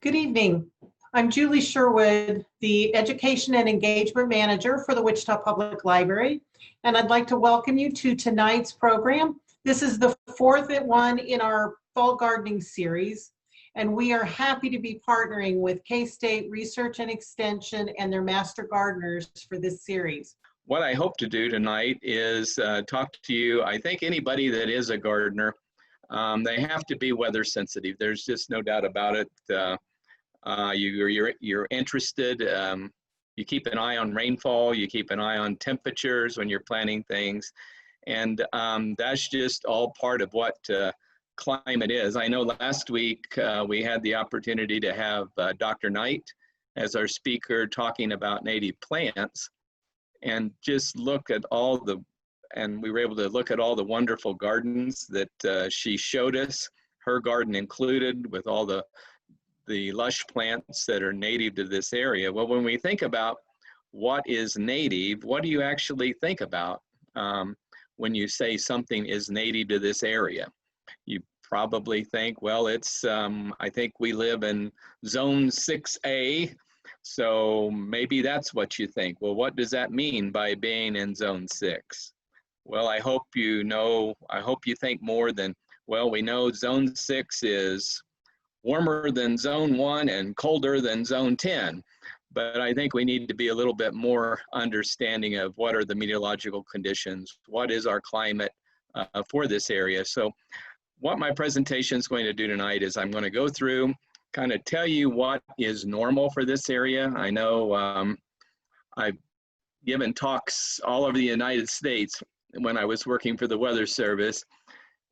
Good evening. I'm Julie Sherwood, the Education and Engagement Manager for the Wichita Public Library, and I'd like to welcome you to tonight's program. This is the fourth one in our fall gardening series, and we are happy to be partnering with K-State Research and Extension and their Master Gardeners for this series. What I hope to do tonight is talk to you. I think anybody that is a gardener, they have to be weather sensitive. There's just no doubt about it. You're interested. You keep an eye on rainfall. You keep an eye on temperatures when you're planting things, and that's just all part of what climate is. I know last week we had the opportunity to have Dr. Knight as our speaker talking about native plants, and just look at all the. And we were able to look at all the wonderful gardens that she showed us, her garden included, with all the lush plants that are native to this area. Well, when we think about what is native, what do you actually think about when you say something is native to this area? You probably think, well, it's, I think we live in zone 6A, so maybe that's what you think. Well, what does that mean by being in zone 6? Well, I hope you know, I hope you think more than, well, we know zone 6 is warmer than zone 1 and colder than zone 10. But I think we need to be a little bit more understanding of what are the meteorological conditions, what is our climate for this area. So what my presentation is going to do tonight is I'm going to go through, kind of tell you what is normal for this area. I know I've given talks all over the United States when I was working for the Weather Service,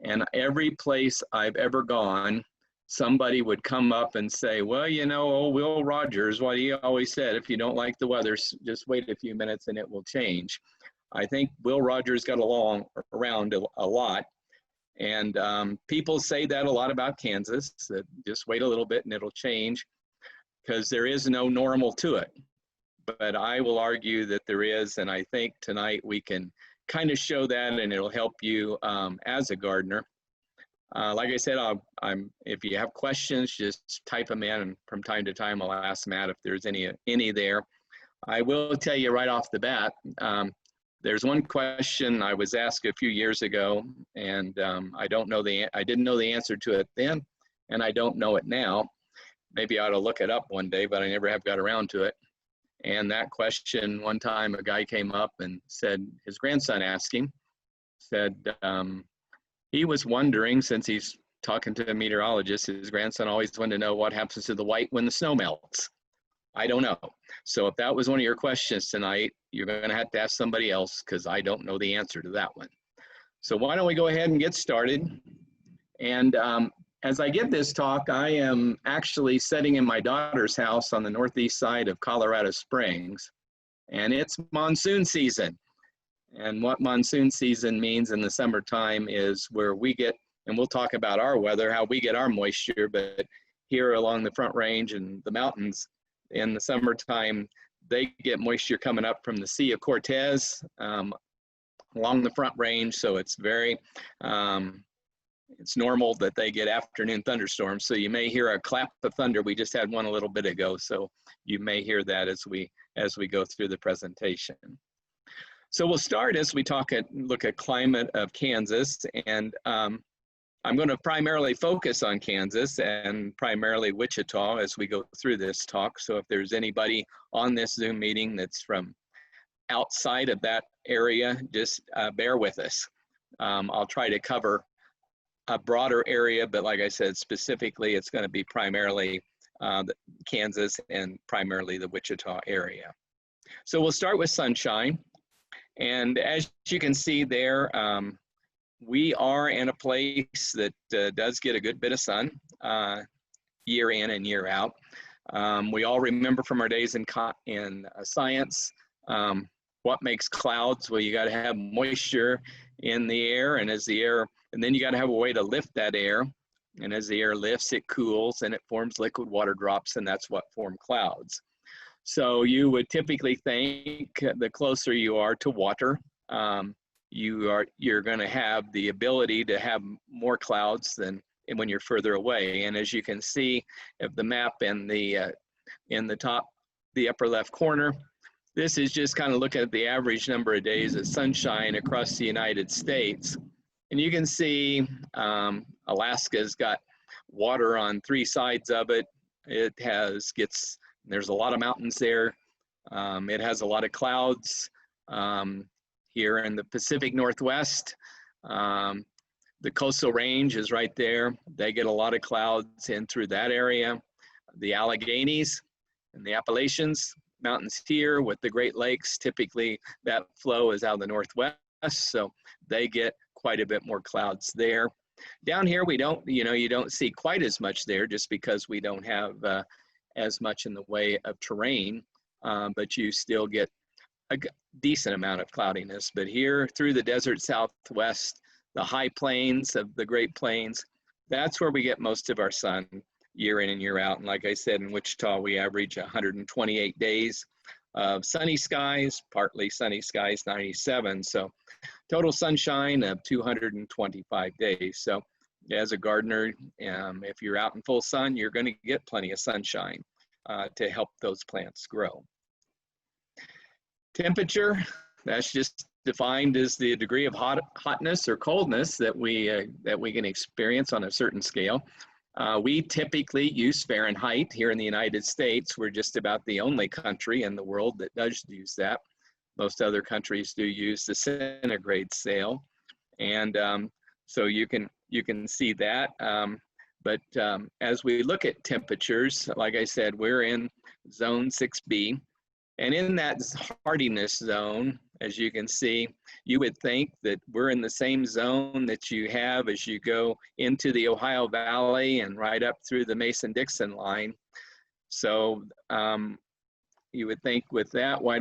and every place I've ever gone, somebody would come up and say, well, you know, old Will Rogers, what he always said, if you don't like the weather, just wait a few minutes and it will change. I think Will Rogers got around a lot, and people say that a lot about Kansas, that just wait a little bit and it'll change, because there is no normal to it. But I will argue that there is, and I think tonight we can kind of show that, and it'll help you as a gardener. Like I said, if you have questions, just type them in, and from time to time I'll ask Matt if there's any there. I will tell you right off the bat, there's one question I was asked a few years ago, and I didn't know the answer to it then, and I don't know it now. Maybe I ought to look it up one day, but I never have got around to it. And that question, one time a guy came up and said, his grandson asked him, said, he was wondering, since he's talking to a meteorologist, his grandson always wanted to know what happens to the white when the snow melts. I don't know. So if that was one of your questions tonight, you're going to have to ask somebody else, because I don't know the answer to that one. So why don't we go ahead and get started? And as I give this talk, I am actually sitting in my daughter's house on the northeast side of Colorado Springs, and it's monsoon season. And what monsoon season means in the summertime is where we get, and we'll talk about our weather, how we get our moisture, but here along the Front Range and the mountains in the summertime, they get moisture coming up from the Sea of Cortez along the Front Range. So it's very, it's normal that they get afternoon thunderstorms. So you may hear a clap of thunder. We just had one a little bit ago. So you may hear that as we go through the presentation. So we'll start as we look at climate of Kansas, and I'm going to primarily focus on Kansas and primarily Wichita as we go through this talk. So if there's anybody on this Zoom meeting that's from outside of that area, just bear with us. I'll try to cover a broader area, but like I said, specifically it's going to be primarily Kansas and primarily the Wichita area. So we'll start with sunshine. And as you can see there, we are in a place that does get a good bit of sun year in and year out. We all remember from our days in science, what makes clouds? Well, you got to have moisture in the air, and then you got to have a way to lift that air. And as the air lifts, it cools and it forms liquid water drops, and that's what form clouds. So you would typically think the closer you are to water, you're going to have the ability to have more clouds than when you're further away. And as you can see of the map in the top, the upper left corner, this is just kind of looking at the average number of days of sunshine across the United States. And you can see Alaska's got water on 3 sides of it. There's a lot of mountains there. It has a lot of clouds here in the Pacific Northwest. The coastal range is right there. They get a lot of clouds in through that area. The Alleghenies and the Appalachians mountains here with the Great Lakes, typically that flow is out of the Northwest, so they get quite a bit more clouds there. Down here, we don't, you don't see quite as much there just because we don't have as much in the way of terrain, but you still get a decent amount of cloudiness. But here through the desert Southwest, the high plains of the Great Plains, that's where we get most of our sun year in and year out. And like I said, in Wichita, we average 128 days of sunny skies, partly sunny skies, 97. So total sunshine of 225 days. So as a gardener, if you're out in full sun, you're going to get plenty of sunshine to help those plants grow. Temperature, that's just defined as the degree of hotness or coldness that we can experience on a certain scale. We typically use Fahrenheit here in the United States. We're just about the only country in the world that does use that. Most other countries do use the centigrade scale, and so you can see that. But as we look at temperatures, like I said, we're in zone 6B, and in that hardiness zone, as you can see, you would think that we're in the same zone that you have as you go into the Ohio Valley and right up through the Mason-Dixon line. So you would think with that, why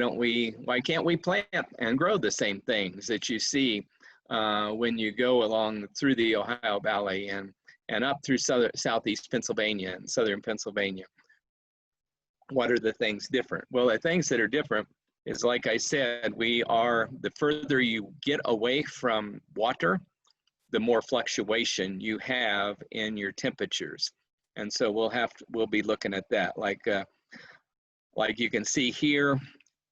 can't we plant and grow the same things that you see when you go along through the Ohio Valley and up through southeast Pennsylvania and southern Pennsylvania? What are the things different? Well, the things that are different is, like I said, the further you get away from water, the more fluctuation you have in your temperatures. And so we'll be looking at that. Like you can see here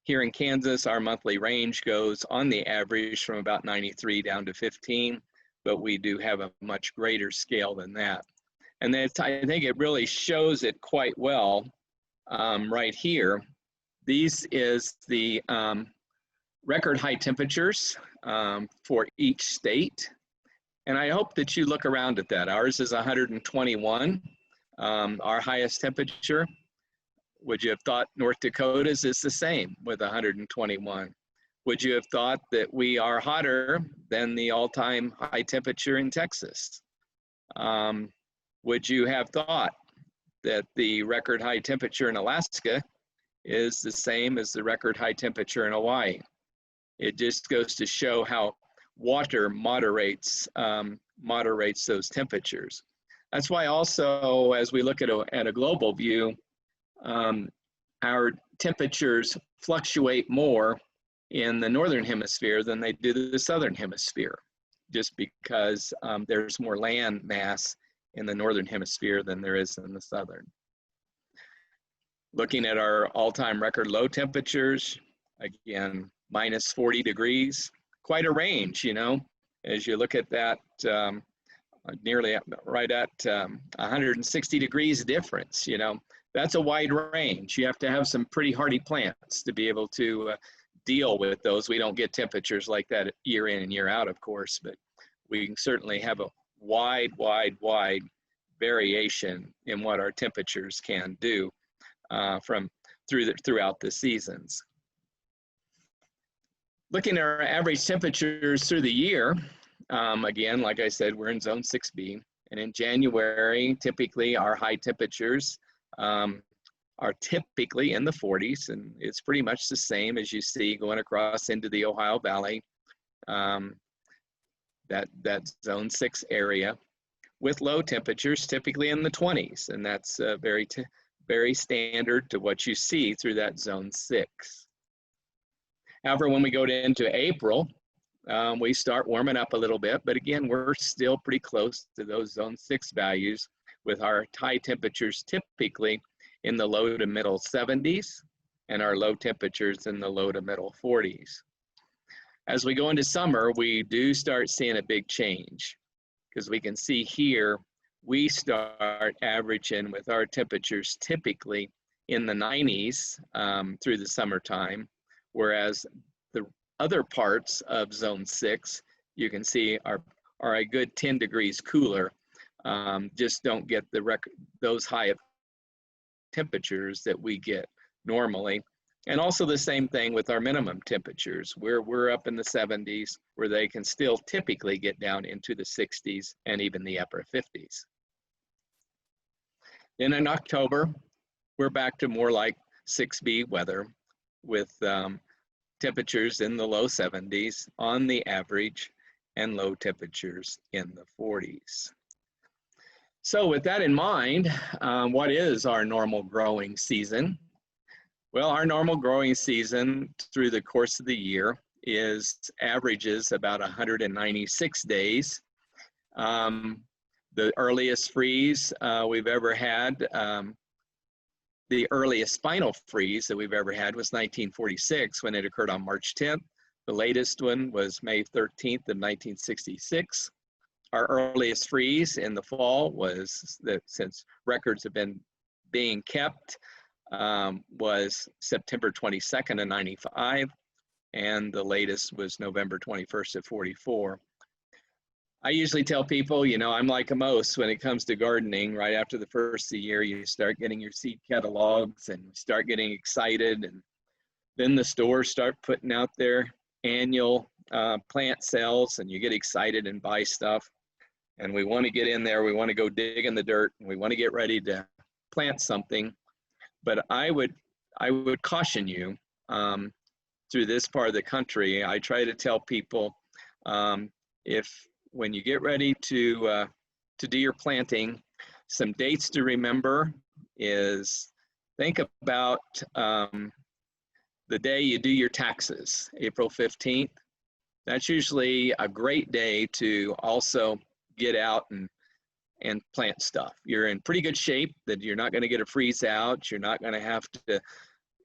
in Kansas, our monthly range goes on the average from about 93 down to 15, but we do have a much greater scale than that. And I think it really shows it quite well right here. These is the record high temperatures for each state. And I hope that you look around at that. Ours is 121, our highest temperature. Would you have thought North Dakota's is the same with 121? Would you have thought that we are hotter than the all-time high temperature in Texas? Would you have thought that the record high temperature in Alaska is the same as the record high temperature in Hawaii? It just goes to show how water moderates those temperatures. That's why also, as we look at a global view, our temperatures fluctuate more in the northern hemisphere than they do the southern hemisphere, just because there's more land mass in the northern hemisphere than there is in the southern. Looking at our all-time record low temperatures, again, minus 40 degrees, quite a range, as you look at that, nearly right at 160 degrees difference, that's a wide range. You have to have some pretty hardy plants to be able to deal with those. We don't get temperatures like that year in and year out, of course, but we can certainly have a wide variation in what our temperatures can do throughout the seasons. Looking at our average temperatures through the year, again, like I said, we're in zone 6B, and in January, typically our high temperatures are typically in the 40s, and it's pretty much the same as you see going across into the Ohio Valley, that zone 6 area, with low temperatures typically in the 20s, and that's very standard to what you see through that zone 6. However, when we go into April, we start warming up a little bit, but again, we're still pretty close to those zone 6 values with our high temperatures typically in the low to middle 70s and our low temperatures in the low to middle 40s. As we go into summer, we do start seeing a big change because we can see here, we start averaging with our temperatures typically in the 90s through the summertime, whereas the other parts of zone 6, you can see are a good 10 degrees cooler, just don't get those high temperatures that we get normally. And also the same thing with our minimum temperatures, where we're up in the 70s, where they can still typically get down into the 60s and even the upper 50s. Then in October, we're back to more like 6B weather with temperatures in the low 70s on the average and low temperatures in the 40s. So with that in mind, what is our normal growing season? Well, our normal growing season through the course of the year averages about 196 days. The earliest freeze we've ever had, the earliest final freeze that we've ever had was 1946 when it occurred on March 10th. The latest one was May 13th of 1966. Our earliest freeze in the fall was, since records have been being kept, was September 22nd of 95, and the latest was November 21st of 44. I usually tell people, you know, I'm like a mouse when it comes to gardening. Right after the first of the year, you start getting your seed catalogs and start getting excited, and then the stores start putting out their annual plant sales, and you get excited and buy stuff. And we want to get in there, we want to go dig in the dirt, and we want to get ready to plant something. But I would caution you through this part of the country. I try to tell people when you get ready to do your planting, some dates to remember is think about the day you do your taxes, April 15th. That's usually a great day to also get out and plant stuff. You're in pretty good shape that you're not going to get a freeze out. You're not going to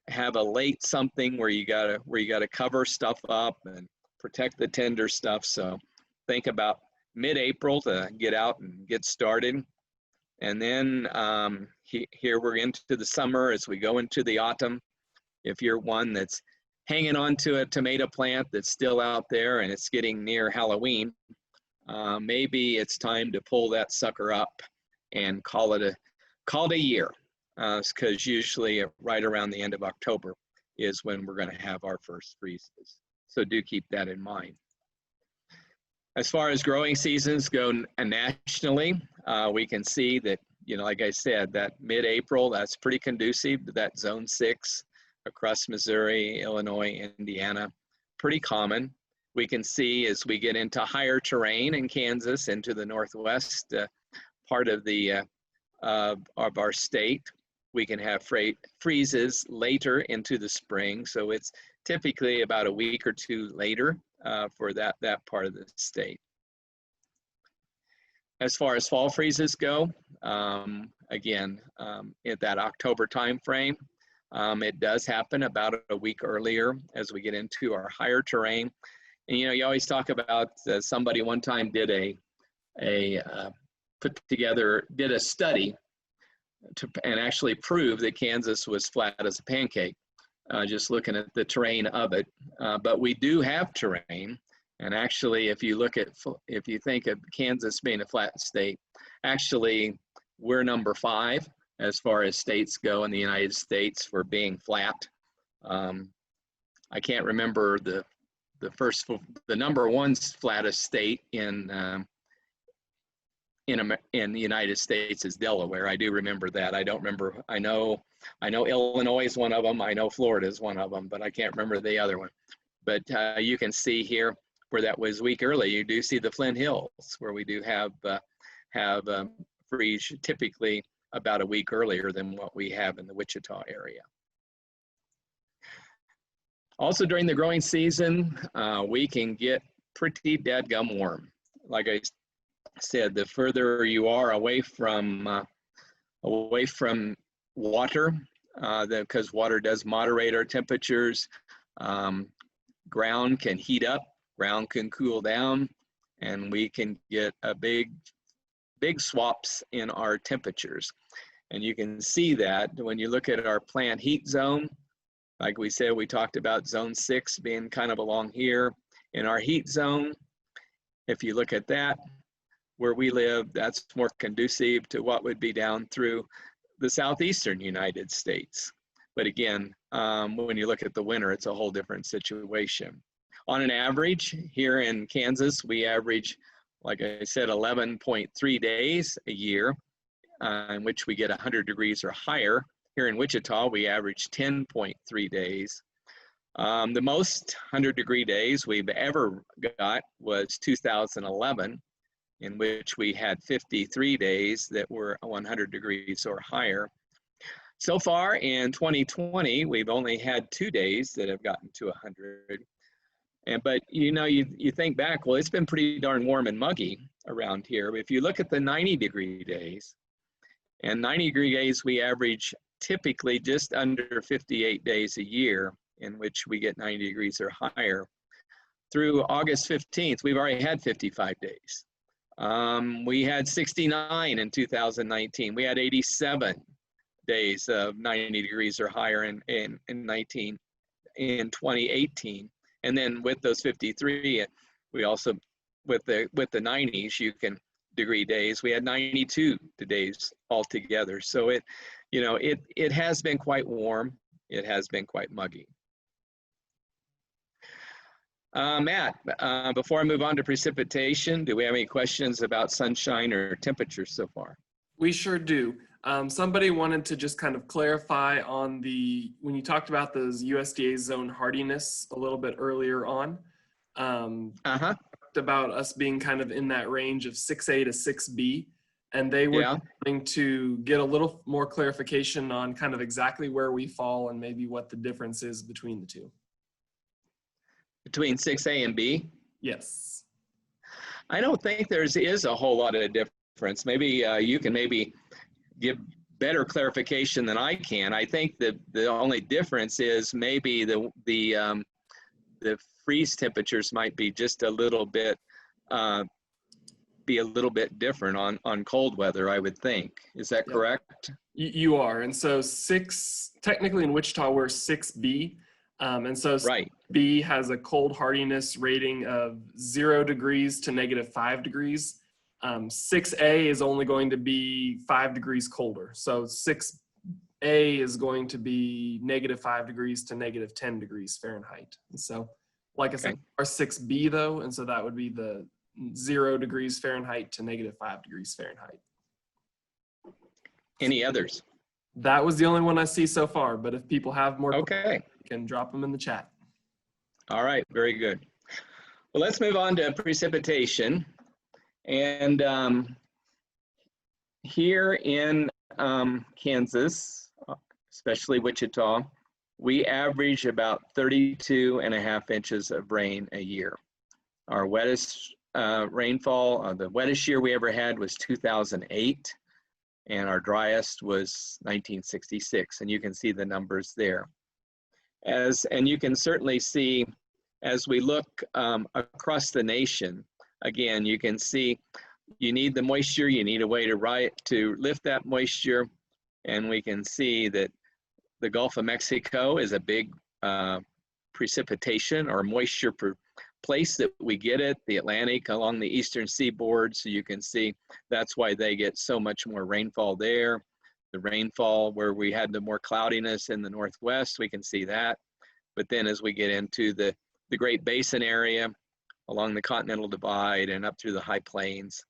have a late something where you gotta cover stuff up and protect the tender stuff. So think about mid-April to get out and get started. And then here we're into the summer as we go into the autumn. If you're one that's hanging on to a tomato plant that's still out there and it's getting near Halloween, maybe it's time to pull that sucker up and call it a year, because usually right around the end of October is when we're going to have our first freezes. So do keep that in mind. As far as growing seasons go nationally, we can see that, you know, like I said, that mid-April, that's pretty conducive to that zone 6 across Missouri, Illinois, Indiana, pretty common. We can see as we get into higher terrain in Kansas, into the northwest part of our state, we can have freezes later into the spring. So it's typically about a week or two later for that part of the state. As far as fall freezes go, again, at that October time frame, it does happen about a week earlier as we get into our higher terrain. And you know, you always talk about somebody one time did a study and actually prove that Kansas was flat as a pancake, just looking at the terrain of it. But we do have terrain, and actually, if you think of Kansas being a flat state, actually we're number 5 as far as states go in the United States for being flat. I can't remember the number 1 flattest state in the United States is Delaware. I do remember that. I don't remember. I know Illinois is one of them. I know Florida is one of them, but I can't remember the other one. But you can see here where that was week early. You do see the Flint Hills where we do have freeze typically about a week earlier than what we have in the Wichita area. Also during the growing season, we can get pretty dadgum warm. Like I said, the further you are away from water, because water does moderate our temperatures, ground can heat up, ground can cool down, and we can get a big swaps in our temperatures. And you can see that when you look at our plant heat zone. Like we said, we talked about zone 6 being kind of along here. In our heat zone, if you look at that, where we live, that's more conducive to what would be down through the southeastern United States. But again, when you look at the winter, it's a whole different situation. On an average, here in Kansas, we average, like I said, 11.3 days a year, in which we get 100 degrees or higher. Here in Wichita, we average 10.3 days. The most 100-degree days we've ever got was 2011, in which we had 53 days that were 100 degrees or higher. So far in 2020, we've only had 2 days that have gotten to 100. But you know, you think back, well, it's been pretty darn warm and muggy around here. If you look at the 90-degree days, and 90-degree days we average typically just under 58 days a year in which we get 90 degrees or higher. Through August 15th, we've already had 55 days. We had 69 in 2019. We had 87 days of 90 degrees or higher in 2018. And then with those 53, we also, with the 90s, degree days, we had 92 days altogether. So it has been quite warm. It has been quite muggy. Matt, before I move on to precipitation, do we have any questions about sunshine or temperatures so far? We sure do. Somebody wanted to just kind of clarify on when you talked about those USDA zone hardiness a little bit earlier on, about us being kind of in that range of 6A to 6B, and they were going to get a little more clarification on kind of exactly where we fall and maybe what the difference is between the two. Between 6A and B? Yes. I don't think there is a whole lot of difference. Maybe you can give better clarification than I can. I think that the only difference is maybe the freeze temperatures might be just a little bit different on cold weather, I would think. Is that correct? You are. And so technically in Wichita, we're 6B. And so B has a cold hardiness rating of 0 degrees to -5 degrees. 6A is only going to be 5 degrees colder. So 6A is going to be -5 degrees to -10 degrees Fahrenheit. And so, like I said, our 6B though, and so that would be the 0 degrees Fahrenheit to -5 degrees Fahrenheit. Any others? That was the only one I see so far, but if people have more, you can drop them in the chat. All right, very good. Well, let's move on to precipitation. And here in Kansas, especially Wichita, we average about 32.5 inches of rain a year. Our wettest rainfall, the wettest year we ever had was 2008, and our driest was 1966, and you can see the numbers there. And you can certainly see as we look across the nation, again, you can see you need the moisture, you need a way to lift that moisture, and we can see that the Gulf of Mexico is a big precipitation or moisture place that we get it, the Atlantic along the eastern seaboard, so you can see that's why they get so much more rainfall there. The rainfall where we had the more cloudiness in the northwest, we can see that. But then as we get into the Great Basin area, along the Continental Divide and up through the high plains,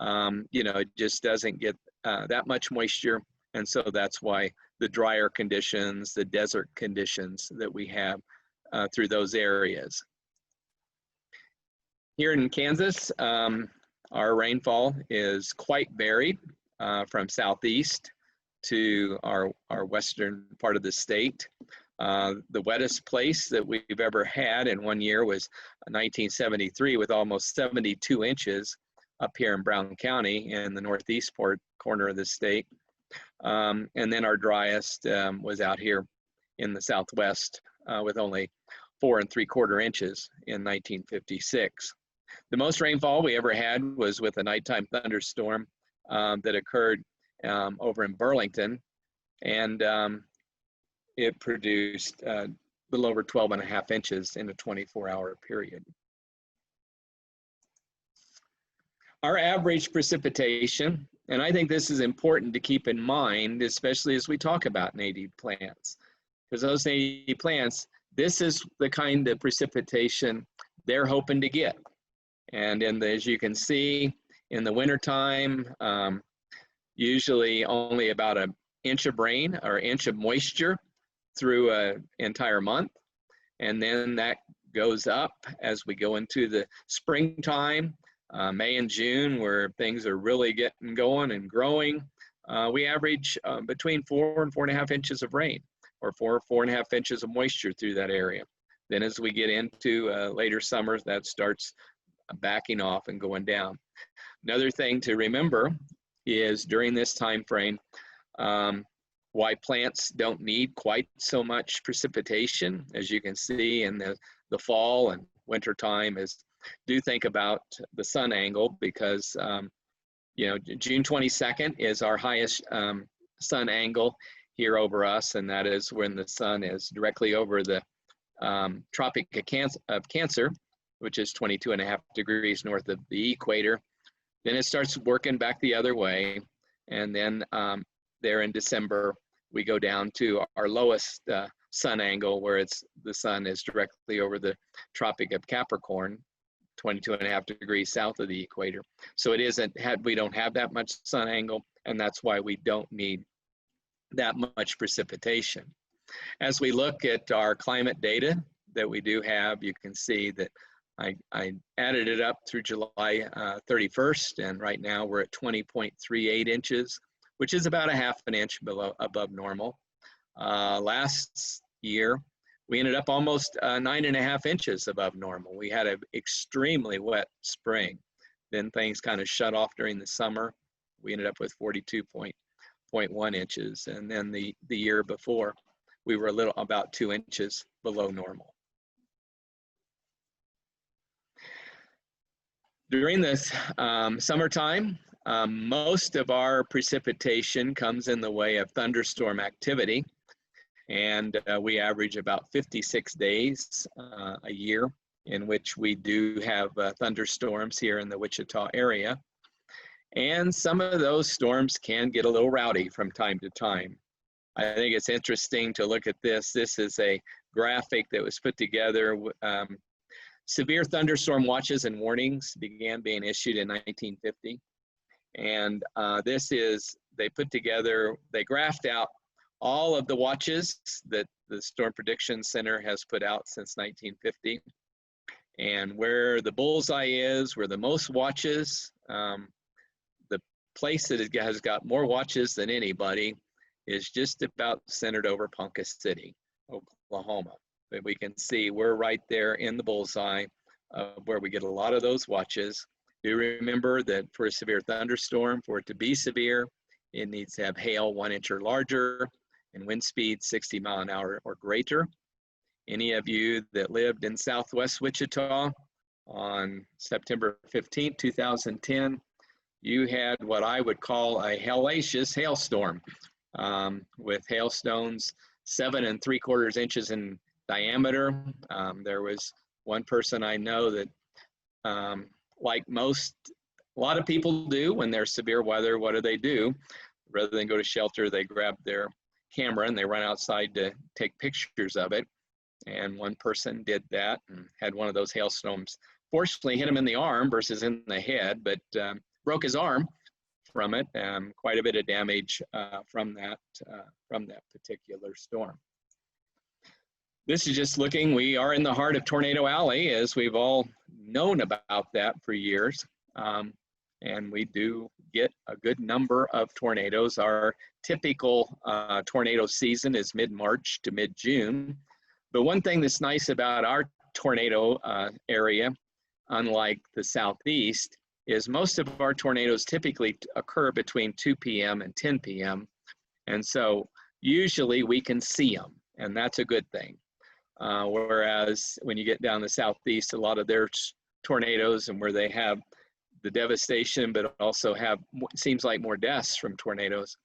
it just doesn't get that much moisture. And so that's why the drier conditions, the desert conditions that we have through those areas. Here in Kansas, our rainfall is quite varied from southeast to our western part of the state. The wettest place that we've ever had in one year was 1973 with almost 72 inches up here in Brown County in the northeast corner of the state. And then our driest was out here in the southwest with only 4 3/4 inches in 1956. The most rainfall we ever had was with a nighttime thunderstorm that occurred over in Burlington, and it produced a little over 12.5 inches in a 24-hour period. Our average precipitation, and I think this is important to keep in mind, especially as we talk about native plants, because those native plants, this is the kind of precipitation they're hoping to get. And as you can see, in the wintertime, usually only about an inch of rain or inch of moisture through an entire month. And then that goes up as we go into the springtime, May and June, where things are really getting going and growing. We average between 4 and 4.5 inches of rain, or 4.5 inches of moisture through that area. Then as we get into later summers, that starts backing off and going down. Another thing to remember is during this time frame, why plants don't need quite so much precipitation, as you can see in the fall and winter time, is do think about the sun angle, because you know, June 22nd is our highest sun angle here over us, and that is when the sun is directly over the Tropic of Cancer, which is 22.5 degrees north of the equator. Then it starts working back the other way, and then there in December we go down to our lowest sun angle, where the sun is directly over the Tropic of Capricorn, 22.5 degrees south of the equator. So we don't have that much sun angle, and that's why we don't need that much precipitation. As we look at our climate data that we do have, you can see that I added it up through July 31st, and right now we're at 20.38 inches, which is about 1/2 inch above normal. Last year, we ended up almost 9.5 inches above normal. We had an extremely wet spring. Then things kind of shut off during the summer. We ended up with 42.1 inches. And then the year before, we were about 2 inches below normal. During this summertime, most of our precipitation comes in the way of thunderstorm activity, and we average about 56 days a year in which we do have thunderstorms here in the Wichita area. And some of those storms can get a little rowdy from time to time. I think it's interesting to look at this. This is a graphic that was put together. Severe thunderstorm watches and warnings began being issued in 1950. And they graphed out all of the watches that the Storm Prediction Center has put out since 1950. And where the bullseye is, where the most watches, the place that has got more watches than anybody is just about centered over Ponca City, Oklahoma. But we can see we're right there in the bullseye where we get a lot of those watches. Do remember that for a severe thunderstorm, for it to be severe, it needs to have hail 1 inch or larger and wind speed 60 miles an hour or greater. Any of you that lived in Southwest Wichita on September 15, 2010, you had what I would call a hellacious hailstorm with hailstones 7 3/4 inches in diameter. There was one person I know that, like a lot of people do when there's severe weather, what do? Rather than go to shelter, they grab their camera and they run outside to take pictures of it. And one person did that and had one of those hailstones. Fortunately, hit him in the arm versus in the head, but broke his arm from it. Quite a bit of damage from that particular storm. This is just looking, we are in the heart of Tornado Alley, as we've all known about that for years. And we do get a good number of tornadoes. Our typical tornado season is mid-March to mid-June. But one thing that's nice about our tornado area, unlike the Southeast, is most of our tornadoes typically occur between 2 p.m. and 10 p.m. And so usually we can see them, and that's a good thing. Whereas when you get down the Southeast, a lot of their tornadoes and where they have the devastation, but also have, seems like more deaths from tornadoes,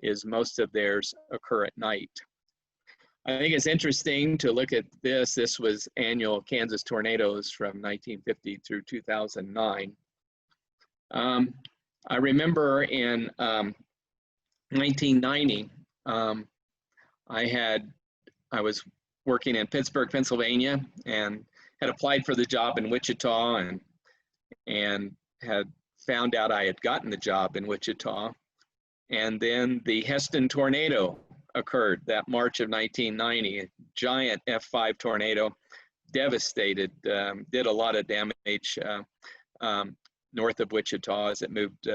is most of theirs occur at night. I think it's interesting to look at this. This was annual Kansas tornadoes from 1950 through 2009. I remember in 1990, I was working in Pittsburgh, Pennsylvania, and had applied for the job in Wichita, and had found out I had gotten the job in Wichita. And then the Heston tornado occurred that March of 1990, a giant F5 tornado, devastated, did a lot of damage north of Wichita as it moved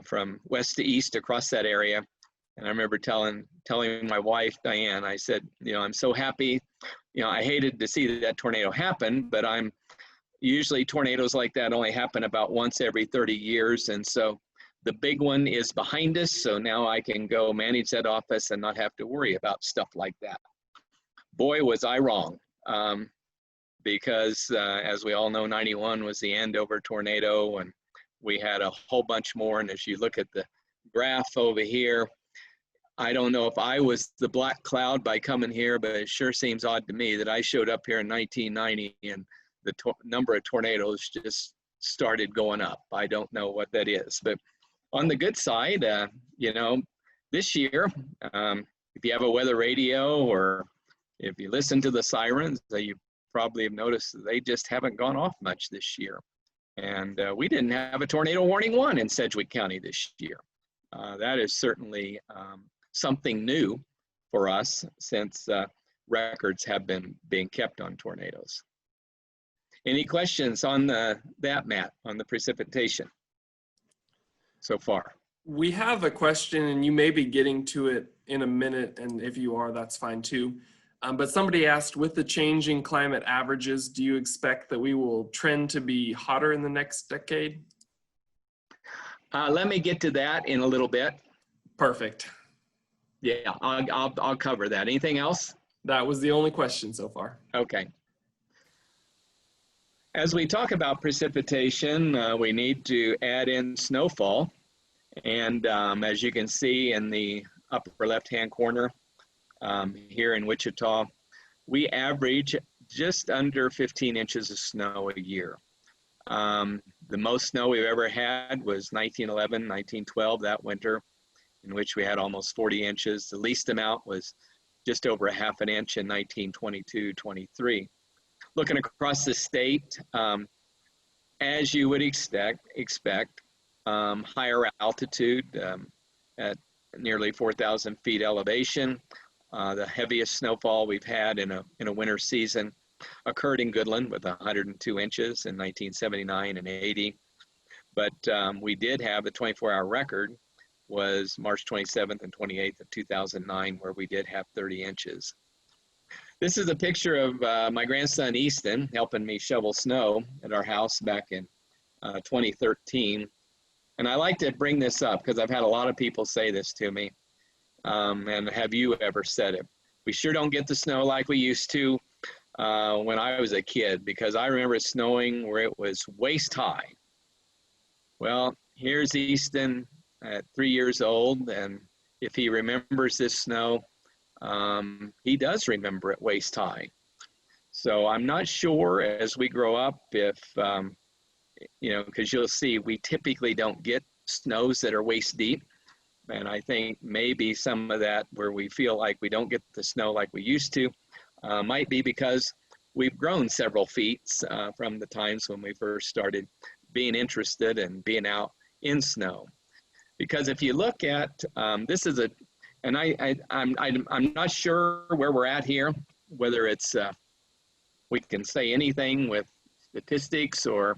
from west to east across that area. And I remember telling my wife, Diane, I said, you know, I'm so happy. You know, I hated to see that tornado happen, but usually tornadoes like that only happen about once every 30 years. And so the big one is behind us. So now I can go manage that office and not have to worry about stuff like that. Boy, was I wrong. Because as we all know, 91 was the Andover tornado, and we had a whole bunch more. And as you look at the graph over here, I don't know if I was the black cloud by coming here, but it sure seems odd to me that I showed up here in 1990 and the number of tornadoes just started going up. I don't know what that is. But on the good side, you know, this year, if you have a weather radio or if you listen to the sirens, you probably have noticed that they just haven't gone off much this year. And we didn't have a tornado warning 1 in Sedgwick County this year. That is certainly something new for us since records have been being kept on tornadoes. Any questions on that, Matt, on the precipitation so far? We have a question, and you may be getting to it in a minute, and if you are, that's fine too. But somebody asked, with the changing climate averages, do you expect that we will trend to be hotter in the next decade? Let me get to that in a little bit. Perfect. Yeah, I'll cover that. Anything else? That was the only question so far. Okay. As we talk about precipitation, we need to add in snowfall. And as you can see in the upper left-hand corner here in Wichita, we average just under 15 inches of snow a year. The most snow we've ever had was 1911, 1912, that winter, in which we had almost 40 inches. The least amount was just over a half an inch in 1922-23. Looking across the state, as you would expect, higher altitude at nearly 4,000 feet elevation. The heaviest snowfall we've had in a winter season occurred in Goodland with 102 inches in 1979 and 80. But we did have a 24-hour record was March 27th and 28th of 2009, where we did have 30 inches. This is a picture of my grandson Easton helping me shovel snow at our house back in 2013. And I like to bring this up because I've had a lot of people say this to me. And have you ever said it? We sure don't get the snow like we used to when I was a kid, because I remember it snowing where it was waist high. Well, here's Easton at 3 years old, and if he remembers this snow, he does remember it waist high. So I'm not sure as we grow up if, you know, because you'll see we typically don't get snows that are waist deep. And I think maybe some of that where we feel like we don't get the snow like we used to might be because we've grown several feet from the times when we first started being interested in being out in snow. Because if you look at, this is and I'm not sure where we're at here, whether it's, we can say anything with statistics or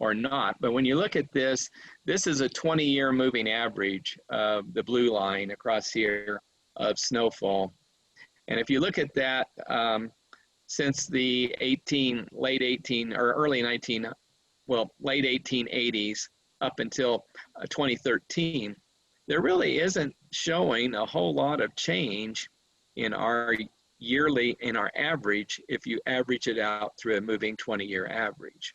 or not. But when you look at this, this is a 20-year moving average of the blue line across here of snowfall. And if you look at that, since the late 1880s up until 2013, there really isn't showing a whole lot of change in our average if you average it out through a moving 20-year average.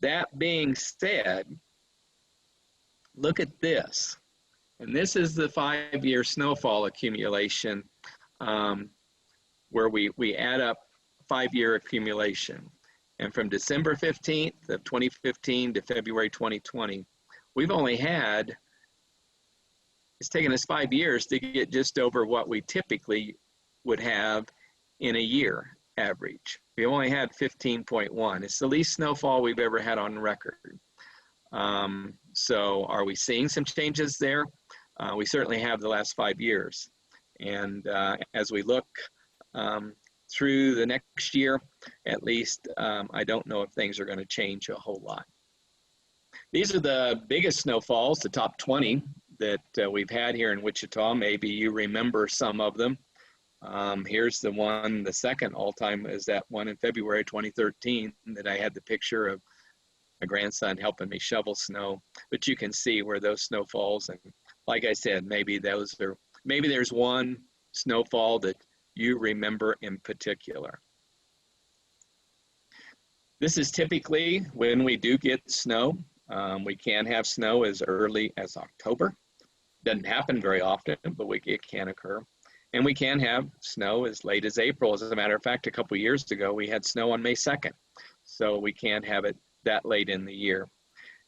That being said, look at this. And this is the 5-year snowfall accumulation where we add up 5-year accumulation. And from December 15th of 2015 to February 2020, we've only had, it's taken us 5 years to get just over what we typically would have in a year average. We only had 15.1. It's the least snowfall we've ever had on record. So are we seeing some changes there? We certainly have the last 5 years. And as we look through the next year, at least, I don't know if things are going to change a whole lot. These are the biggest snowfalls, the top 20 that we've had here in Wichita. Maybe you remember some of them. Here's the one, the second all-time is that one in February 2013 that I had the picture of my grandson helping me shovel snow. But you can see where those snowfalls, and like I said, maybe there's one snowfall that you remember in particular. This is typically when we do get snow. We can have snow as early as October. Doesn't happen very often, but it can occur. And we can have snow as late as April. As a matter of fact, a couple of years ago, we had snow on May 2nd. So we can have it that late in the year.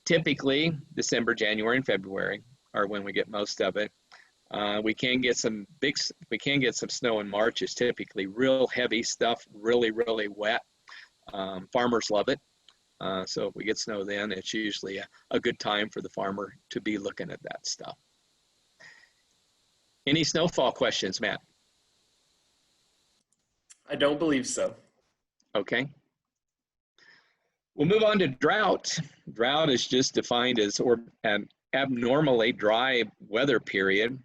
Typically, December, January, and February are when we get most of it. We can get some snow in March. It's typically real heavy stuff, really, really wet. Farmers love it. So if we get snow then, it's usually a good time for the farmer to be looking at that stuff. Any snowfall questions, Matt? I don't believe so. Okay. We'll move on to drought. Drought is just defined as an abnormally dry weather period,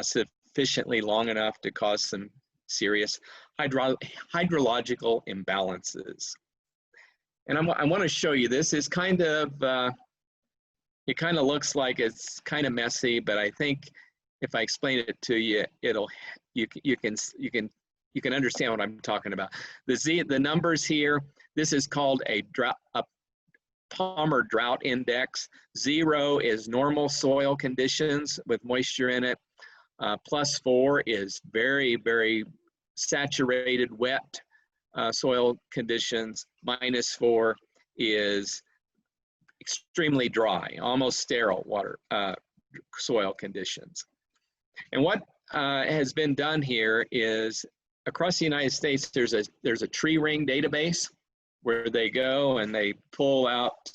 sufficiently long enough to cause some serious hydrological imbalances. And I want to show you this. Is kind of, it kind of looks like it's kind of messy, but I think if I explain it to you, you can understand what I'm talking about. The numbers here, this is called a Palmer Drought Index. 0 is normal soil conditions with moisture in it. +4 is very, very saturated, wet soil conditions. -4 is extremely dry, almost sterile water soil conditions. And what has been done here is across the United States, there's a tree ring database where they go and they pull out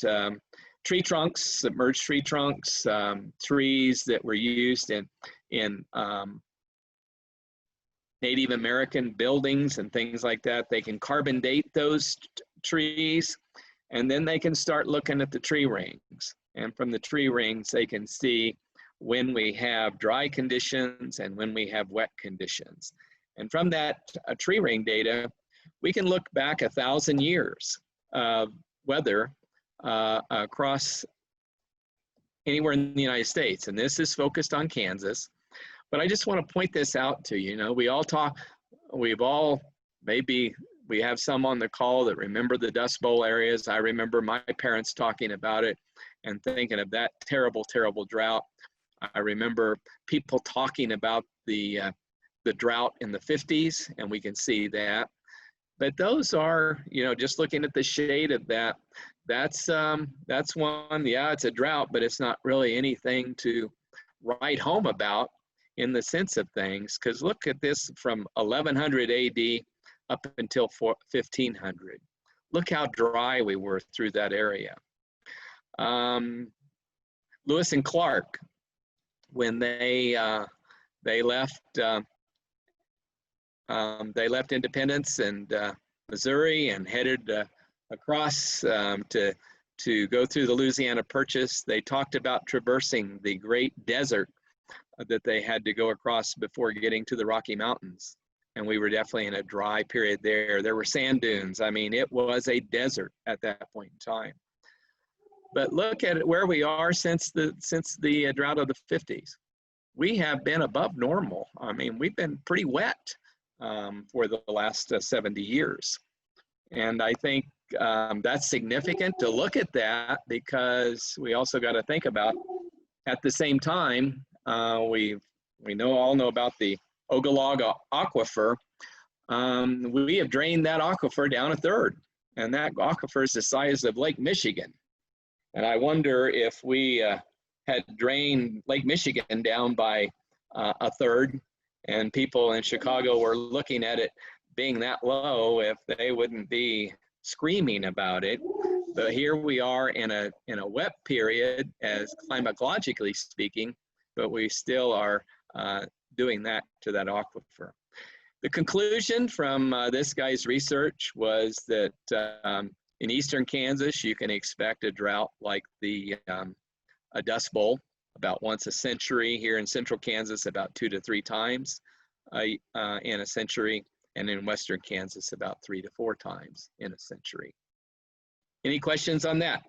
tree trunks, submerged tree trunks, trees that were used in Native American buildings and things like that. They can carbon date those trees, and then they can start looking at the tree rings. And from the tree rings, they can see when we have dry conditions and when we have wet conditions. And from that tree ring data, we can look back 1,000 years of weather across anywhere in the United States. And this is focused on Kansas. But I just want to point this out to you. You know, we have some on the call that remember the Dust Bowl areas. I remember my parents talking about it and thinking of that terrible, terrible drought. I remember people talking about the drought in the 50s, and we can see that. But those are, you know, just looking at the shade of that, that's one, yeah, it's a drought, but it's not really anything to write home about in the sense of things, because look at this from 1100 AD up until 1500. Look how dry we were through that area. Lewis and Clark, when they left Independence and Missouri and headed across to to go through the Louisiana Purchase. They talked about traversing the great desert that they had to go across before getting to the Rocky Mountains. And we were definitely in a dry period there. There were sand dunes. I mean, it was a desert at that point in time. But look at it, where we are since the drought of the 50s. We have been above normal. I mean, we've been pretty wet for the last 70 years. And I think that's significant to look at that, because we also got to think about, at the same time, we all know about the Ogallala Aquifer. We have drained that aquifer down a third, and that aquifer is the size of Lake Michigan. And I wonder if we had drained Lake Michigan down by a third, and people in Chicago were looking at it being that low, if they wouldn't be screaming about it. But here we are in a wet period, as climatologically speaking, but we still are doing that to that aquifer. The conclusion from this guy's research was that in eastern Kansas, you can expect a drought like a Dust Bowl about once a century. Here in central Kansas, about 2 to 3 times in a century, and in western Kansas, about 3 to 4 times in a century. Any questions on that?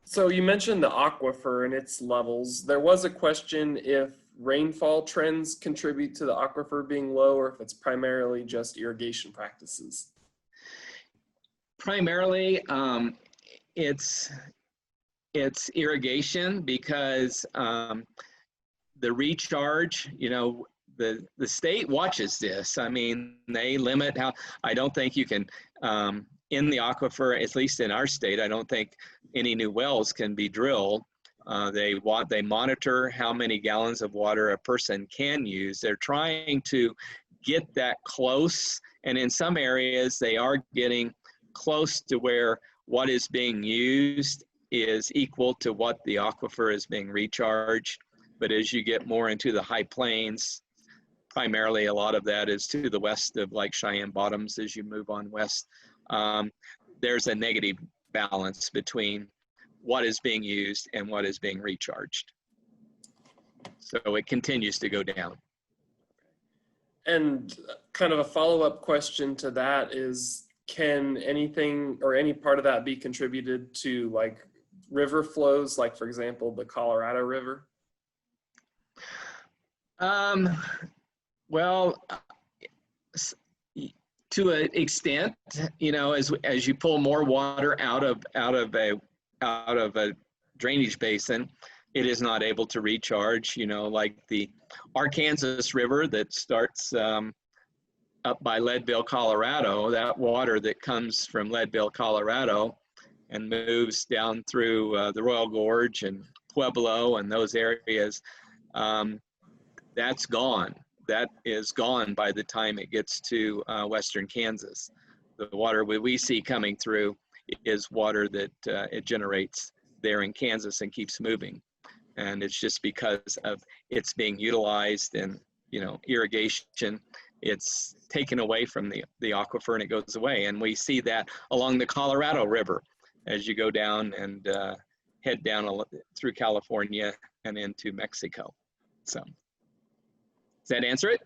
So you mentioned the aquifer and its levels. There was a question if rainfall trends contribute to the aquifer being low, or if it's primarily just irrigation practices. Primarily, it's irrigation, because the recharge, the state watches this. I mean, they limit how, I don't think you can, in the aquifer, at least in our state, I don't think any new wells can be drilled. They monitor how many gallons of water a person can use. They're trying to get that close, and in some areas they are getting close to where what is being used is equal to what the aquifer is being recharged. But as you get more into the high plains, primarily a lot of that is to the west of like Cheyenne Bottoms. As you move on west, there's a negative balance between what is being used and what is being recharged. So it continues to go down. And kind of a follow-up question to that is, can anything or any part of that be contributed to like river flows, like for example, the Colorado River? Well, to an extent, as you pull more water out of a drainage basin, it is not able to recharge. Like the Arkansas River that starts up by Leadville, Colorado. That water that comes from Leadville, Colorado, and moves down through the Royal Gorge and Pueblo and those areas, that's gone. That is gone by the time it gets to western Kansas. The water we see coming through is water that it generates there in Kansas and keeps moving. And it's just because of it's being utilized in irrigation, it's taken away from the aquifer and it goes away. And we see that along the Colorado River as you go down and head down through California and into Mexico. So does that answer it?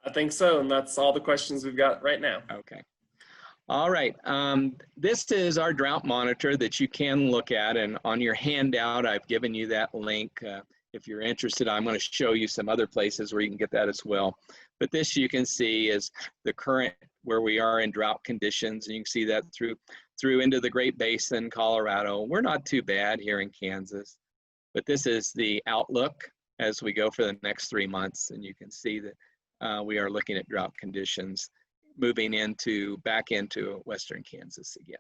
I think so, and that's all the questions we've got right now. Okay. All right. This is our drought monitor that you can look at, and on your handout, I've given you that link. If you're interested, I'm going to show you some other places where you can get that as well. But this you can see is the current where we are in drought conditions, and you can see that through into the Great Basin, Colorado. We're not too bad here in Kansas, but this is the outlook as we go for the next 3 months, and you can see that we are looking at drought conditions moving back into western Kansas again.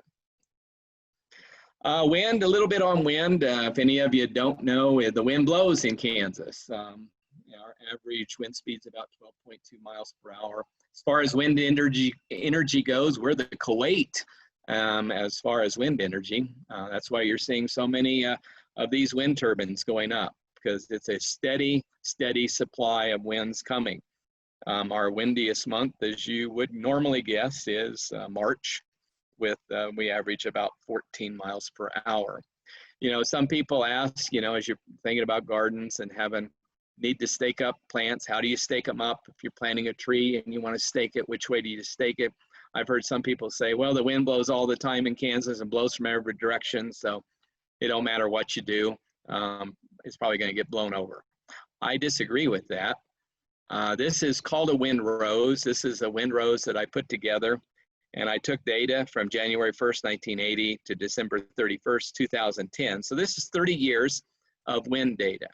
Wind, a little bit on wind. If any of you don't know, the wind blows in Kansas. Our average wind speed is about 12.2 miles per hour. As far as wind energy goes, we're the Kuwait as far as wind energy. That's why you're seeing so many of these wind turbines going up, because it's a steady supply of winds coming. Our windiest month, as you would normally guess, is March, with, we average about 14 miles per hour. You know, some people ask, you know, as you're thinking about gardens and need to stake up plants, how do you stake them up? If you're planting a tree and you want to stake it, which way do you stake it? I've heard some people say, well, the wind blows all the time in Kansas and blows from every direction, so it don't matter what you do. It's probably going to get blown over. I disagree with that. This is called a windrose. This is a windrose that I put together, and I took data from January 1st, 1980 to December 31st, 2010. So this is 30 years of wind data.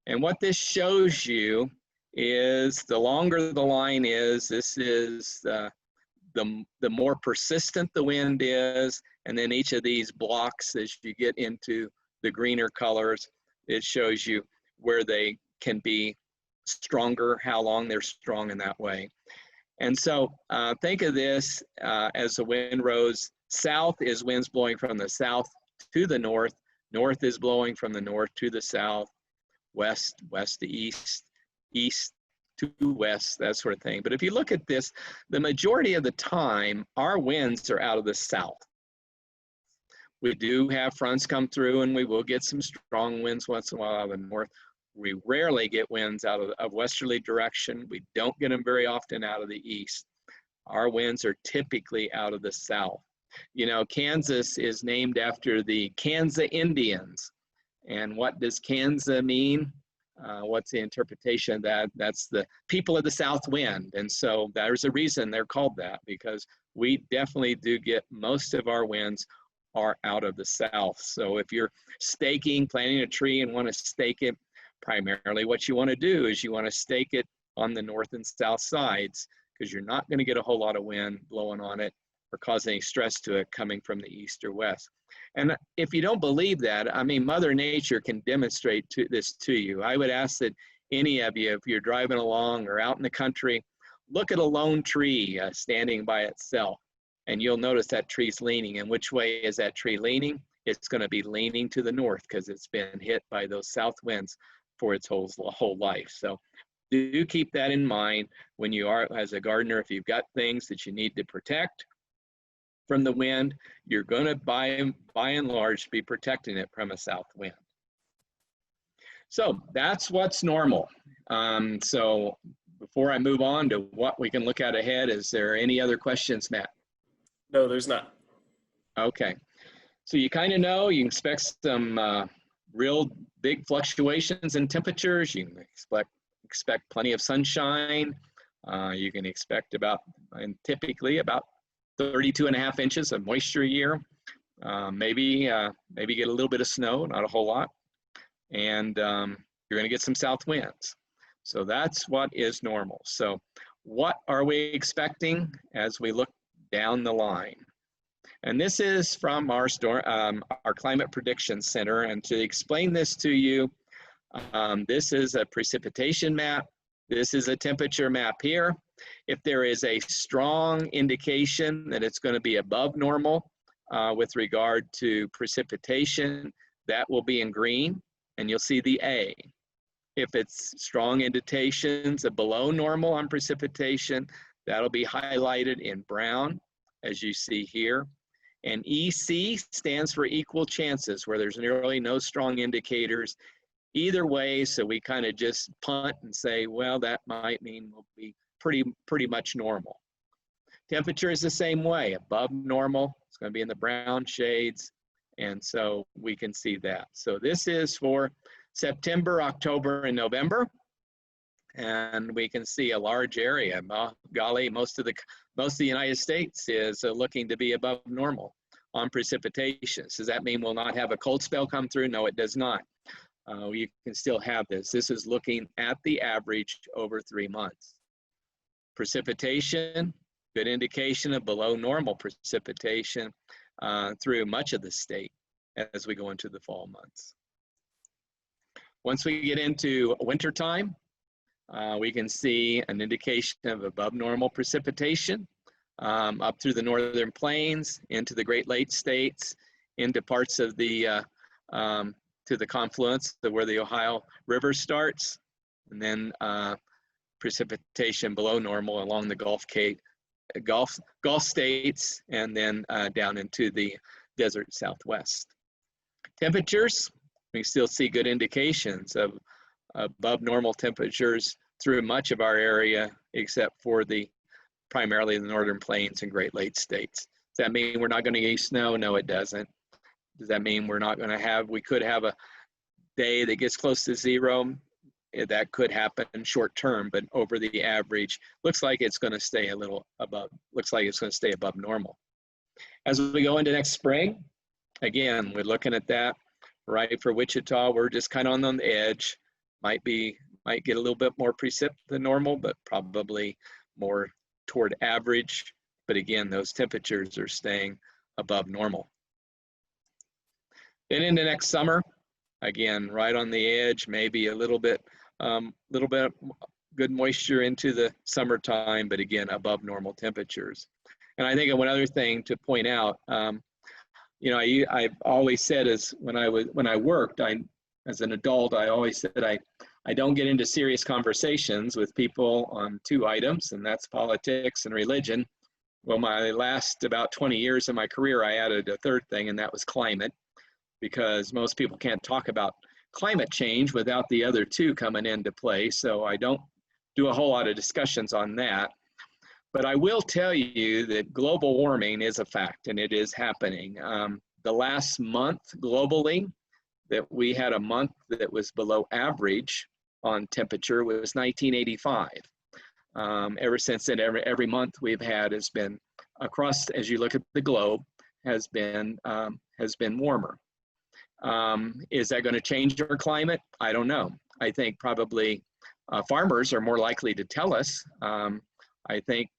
And what this shows you is the longer the line is, this is the more persistent the wind is, and then each of these blocks, as you get into the greener colors, it shows you where they can be stronger, how long they're strong in that way. And so think of this as a windrose. South is winds blowing from the south to the north. North is blowing from the north to the south. West, west to east, east to west, that sort of thing. But if you look at this, the majority of the time, our winds are out of the south. We do have fronts come through, and we will get some strong winds once in a while out of the north. We rarely get winds out of westerly direction. We don't get them very often out of the east. Our winds are typically out of the south. You know, Kansas is named after the Kansas Indians. And what does Kansas mean? What's the interpretation of that? That's the people of the south wind. And so there's a reason they're called that, because we definitely do get most of our winds are out of the south. So if you're staking, planting a tree and want to stake it, primarily what you want to do is you want to stake it on the north and south sides, because you're not going to get a whole lot of wind blowing on it or cause any stress to it coming from the east or west. And if you don't believe that, I mean, Mother Nature can demonstrate this to you. I would ask that any of you, if you're driving along or out in the country, look at a lone tree standing by itself, and you'll notice that tree's leaning. And which way is that tree leaning? It's going to be leaning to the north, because it's been hit by those south winds for its whole life. So do keep that in mind when you are, as a gardener, if you've got things that you need to protect from the wind, you're going to, by and large, be protecting it from a south wind. So that's what's normal. So before I move on to what we can look at ahead, is there any other questions, Matt? No, there's not. Okay. So you kind of know, you expect some real big fluctuations in temperatures. You can expect plenty of sunshine. You can expect about, and typically about 32.5 inches of moisture a year. Maybe get a little bit of snow, not a whole lot. And you're going to get some south winds. So that's what is normal. So what are we expecting as we look down the line? And this is from our Climate Prediction Center. And to explain this to you, this is a precipitation map. This is a temperature map here. If there is a strong indication that it's going to be above normal with regard to precipitation, that will be in green, and you'll see the A. If it's strong indications of below normal on precipitation, that'll be highlighted in brown, as you see here. And EC stands for equal chances, where there's nearly no strong indicators either way. So we kind of just punt and say, well, that might mean we'll be pretty much normal. Temperature is the same way, above normal. It's going to be in the brown shades. And so we can see that. So this is for September, October, and November. And we can see a large area. Golly, most of the United States is looking to be above normal on precipitation. Does that mean we'll not have a cold spell come through? No, it does not. You can still have this. This is looking at the average over 3 months. Precipitation, good indication of below normal precipitation through much of the state as we go into the fall months. Once we get into wintertime, we can see an indication of above normal precipitation up through the northern plains, into the Great Lakes states, into parts of the, to the confluence of where the Ohio River starts, and then precipitation below normal along the Gulf Gulf states, and then down into the desert Southwest. Temperatures, we still see good indications of above normal temperatures through much of our area, except for primarily the northern plains and Great Lakes states. Does that mean we're not going to get snow? No, it doesn't. Does that mean we're not going to have, we could have a day that gets close to zero? That could happen short term, but over the average, looks like it's going to stay a little above, looks like it's going to stay above normal. As we go into next spring, again, we're looking at that, right? For Wichita, we're just kind of on the edge. Might get a little bit more precip than normal, but probably more toward average. But again, those temperatures are staying above normal. Then into next summer, again, right on the edge, maybe a little bit good moisture into the summertime, but again, above normal temperatures. And I think one other thing to point out, you know, I've always said is when I worked, as an adult, I always said I don't get into serious conversations with people on two items, and that's politics and religion. Well, my last about 20 years of my career, I added a third thing, and that was climate, because most people can't talk about climate change without the other two coming into play. So I don't do a whole lot of discussions on that. But I will tell you that global warming is a fact, and it is happening. The last month globally that we had a month that was below average on temperature was 1985. Ever since then, every month we've had has been across, as you look at the globe, has been warmer. Is that going to change our climate? I don't know. I think probably farmers are more likely to tell us. I think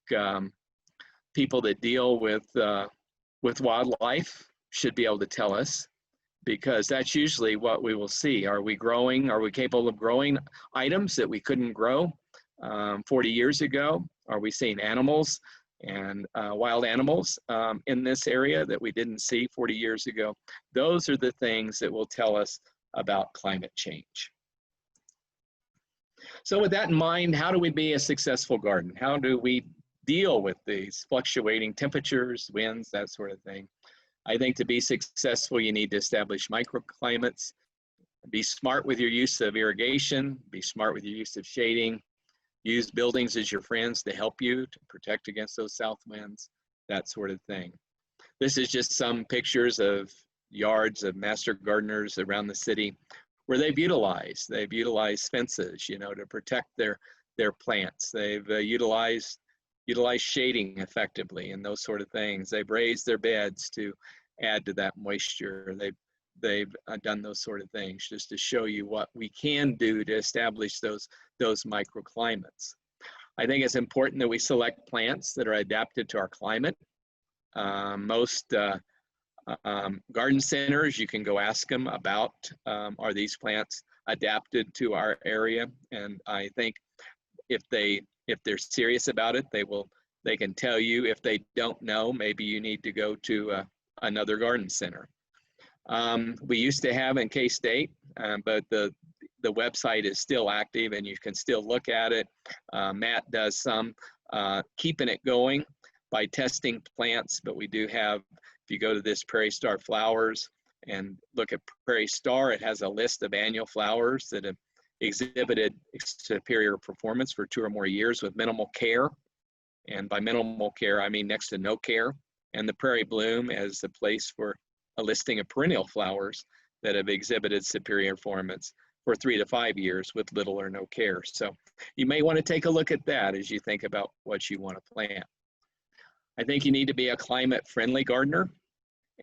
people that deal with wildlife should be able to tell us, because that's usually what we will see. Are we growing? Are we capable of growing items that we couldn't grow 40 years ago? Are we seeing animals and wild animals in this area that we didn't see 40 years ago? Those are the things that will tell us about climate change. So with that in mind, how do we be a successful garden? How do we deal with these fluctuating temperatures, winds, that sort of thing? I think to be successful, you need to establish microclimates, be smart with your use of irrigation, be smart with your use of shading, use buildings as your friends to help you to protect against those south winds, that sort of thing. This is just some pictures of yards of master gardeners around the city where they've utilized fences, you know, to protect their plants. They've utilized shading effectively and those sort of things. They've raised their beds to add to that moisture. They've done those sort of things just to show you what we can do to establish those microclimates. I think it's important that we select plants that are adapted to our climate. Most garden centers, you can go ask them about, are these plants adapted to our area? And I think if they're serious about it, they can tell you. If they don't know, maybe you need to go to another garden center. We used to have in K-State, but the website is still active and you can still look at it. Matt does some keeping it going by testing plants, but we do have, if you go to this Prairie Star Flowers and look at Prairie Star, it has a list of annual flowers that have exhibited superior performance for 2 or more years with minimal care. And by minimal care, I mean next to no care. And the Prairie Bloom as a place for a listing of perennial flowers that have exhibited superior performance for 3 to 5 years with little or no care. So you may want to take a look at that as you think about what you want to plant. I think you need to be a climate-friendly gardener.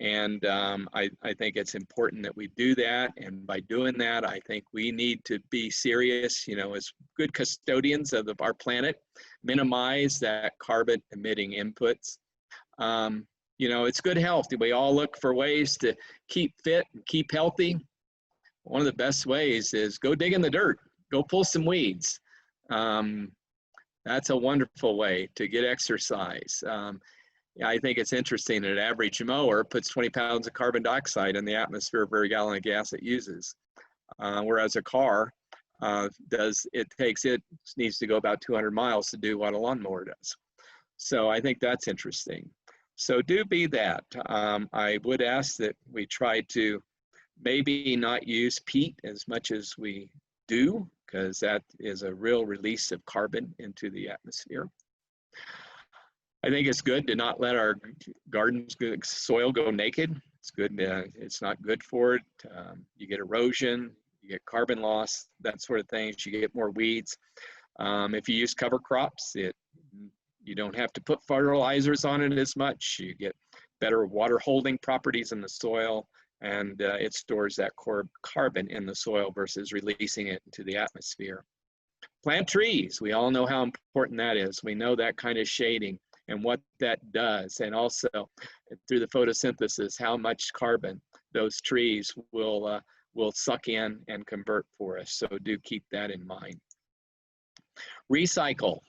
And I think it's important that we do that. And by doing that, I think we need to be serious, you know, as good custodians of our planet, minimize that carbon emitting inputs. You know, it's good health. We all look for ways to keep fit and keep healthy. One of the best ways is go dig in the dirt, go pull some weeds. That's a wonderful way to get exercise. I think it's interesting that an average mower puts 20 pounds of carbon dioxide in the atmosphere per gallon of gas it uses. Whereas a car needs to go about 200 miles to do what a lawnmower does. So I think that's interesting. So do be that. I would ask that we try to maybe not use peat as much as we do, because that is a real release of carbon into the atmosphere. I think it's good to not let our garden's soil go naked. It's good. It's not good for it. You get erosion, you get carbon loss, that sort of things. You get more weeds. If you use cover crops, you don't have to put fertilizers on it as much. You get better water holding properties in the soil, and it stores that carbon in the soil versus releasing it into the atmosphere. Plant trees. We all know how important that is. We know that kind of shading and what that does, and also through the photosynthesis, how much carbon those trees will suck in and convert for us. So do keep that in mind. Recycle.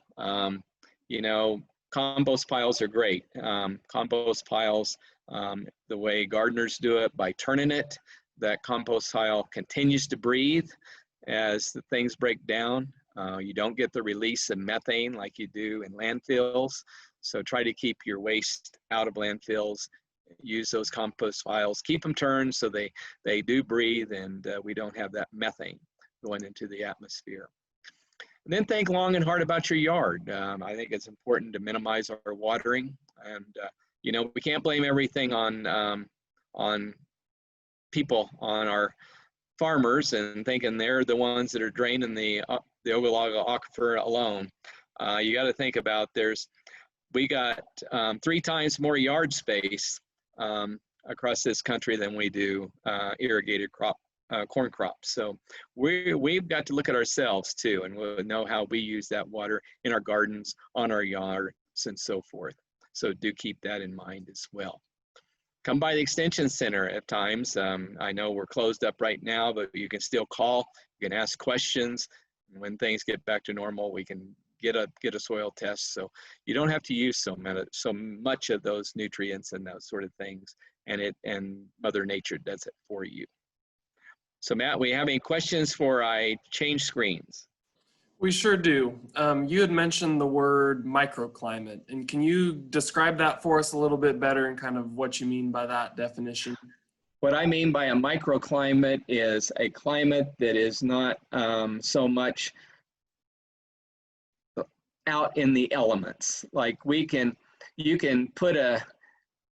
You know, compost piles are great. Compost piles, the way gardeners do it, by turning it, that compost pile continues to breathe as the things break down. You don't get the release of methane like you do in landfills. So try to keep your waste out of landfills. Use those compost piles. Keep them turned so they do breathe, and we don't have that methane going into the atmosphere. And then think long and hard about your yard. I think it's important to minimize our watering, and you know, we can't blame everything on people, on our farmers, and thinking they're the ones that are draining the Ogallala Aquifer alone. You got to think about we got 3 times more yard space across this country than we do irrigated corn crops. So we've got to look at ourselves too, and we'll know how we use that water in our gardens, on our yards, and so forth. So do keep that in mind as well. Come by the Extension Center at times. I know we're closed up right now, but you can still call, you can ask questions. And when things get back to normal, we can get a soil test. So you don't have to use so much of those nutrients and those sort of things, and Mother Nature does it for you. So Matt, we have any questions before I change screens? We sure do. You had mentioned the word microclimate, and can you describe that for us a little bit better and kind of what you mean by that definition? What I mean by a microclimate is a climate that is not so much out in the elements. Like you can put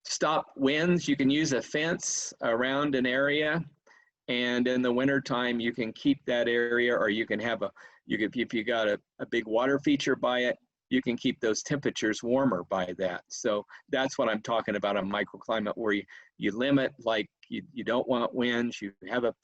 stop winds, you can use a fence around an area, and in the wintertime you can keep that area, or you can have if you got a big water feature by it, you can keep those temperatures warmer by that. So that's what I'm talking about, a microclimate, where you limit, like you don't want winds, you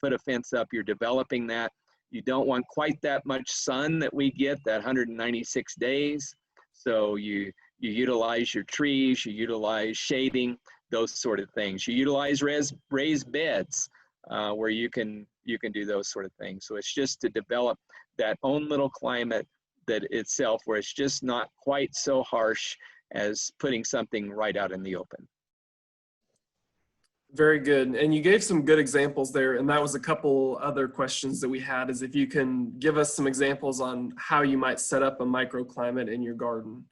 put a fence up, you're developing that. You don't want quite that much sun that we get, that 196 days. So you utilize your trees, you utilize shading, those sort of things. You utilize raised beds where you can do those sort of things. So it's just to develop that own little climate that itself, where it's just not quite so harsh as putting something right out in the open. Very good. And you gave some good examples there. And that was a couple other questions that we had, is if you can give us some examples on how you might set up a microclimate in your garden.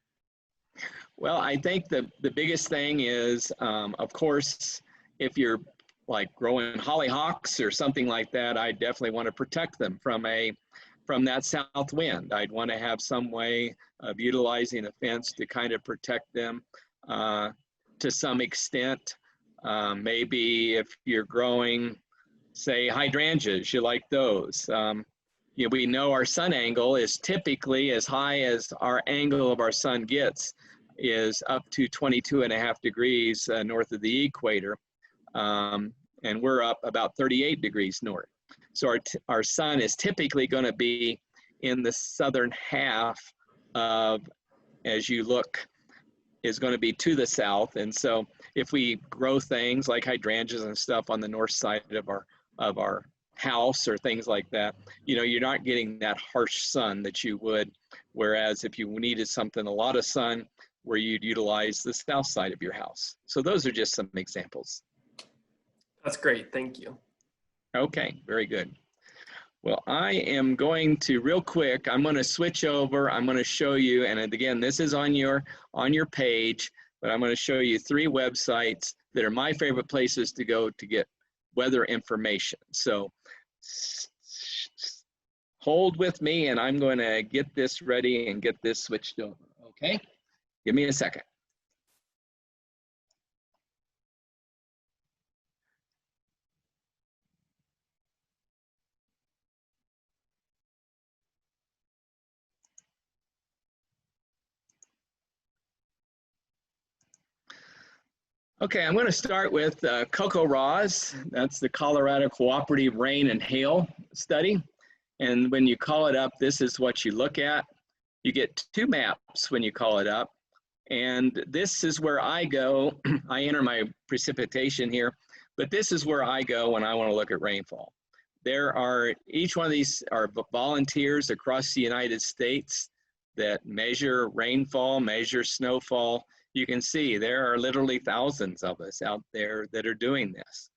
Well, I think the biggest thing is, of course, if you're like growing hollyhocks or something like that, I definitely want to protect them from that south wind. I'd want to have some way of utilizing a fence to kind of protect them to some extent. Maybe if you're growing, say, hydrangeas, you like those. We know our sun angle is typically as high as our angle of our sun gets, is up to 22.5 degrees north of the equator. And we're up about 38 degrees north. So our sun is typically going to be in the southern half of, as you look, is going to be to the south. And so if we grow things like hydrangeas and stuff on the north side of our house or things like that, you're not getting that harsh sun that you would. Whereas if you needed a lot of sun, where you'd utilize the south side of your house. So those are just some examples. That's great. Thank you. Okay, very good. Well, I am going to real quick, I'm going to switch over. I'm going to show you, and again, this is on your page, but I'm going to show you 3 websites that are my favorite places to go to get weather information. So hold with me, and I'm going to get this ready and get this switched over, okay? Give me a second. Okay, I'm going to start with COCO-RAWS. That's the Colorado Cooperative Rain and Hail Study. And when you call it up, this is what you look at. You get 2 maps when you call it up. And this is where I go. I enter my precipitation here, but this is where I go when I want to look at rainfall. There are, each one of these are volunteers across the United States that measure rainfall, measure snowfall. You can see there are literally thousands of us out there that are doing this.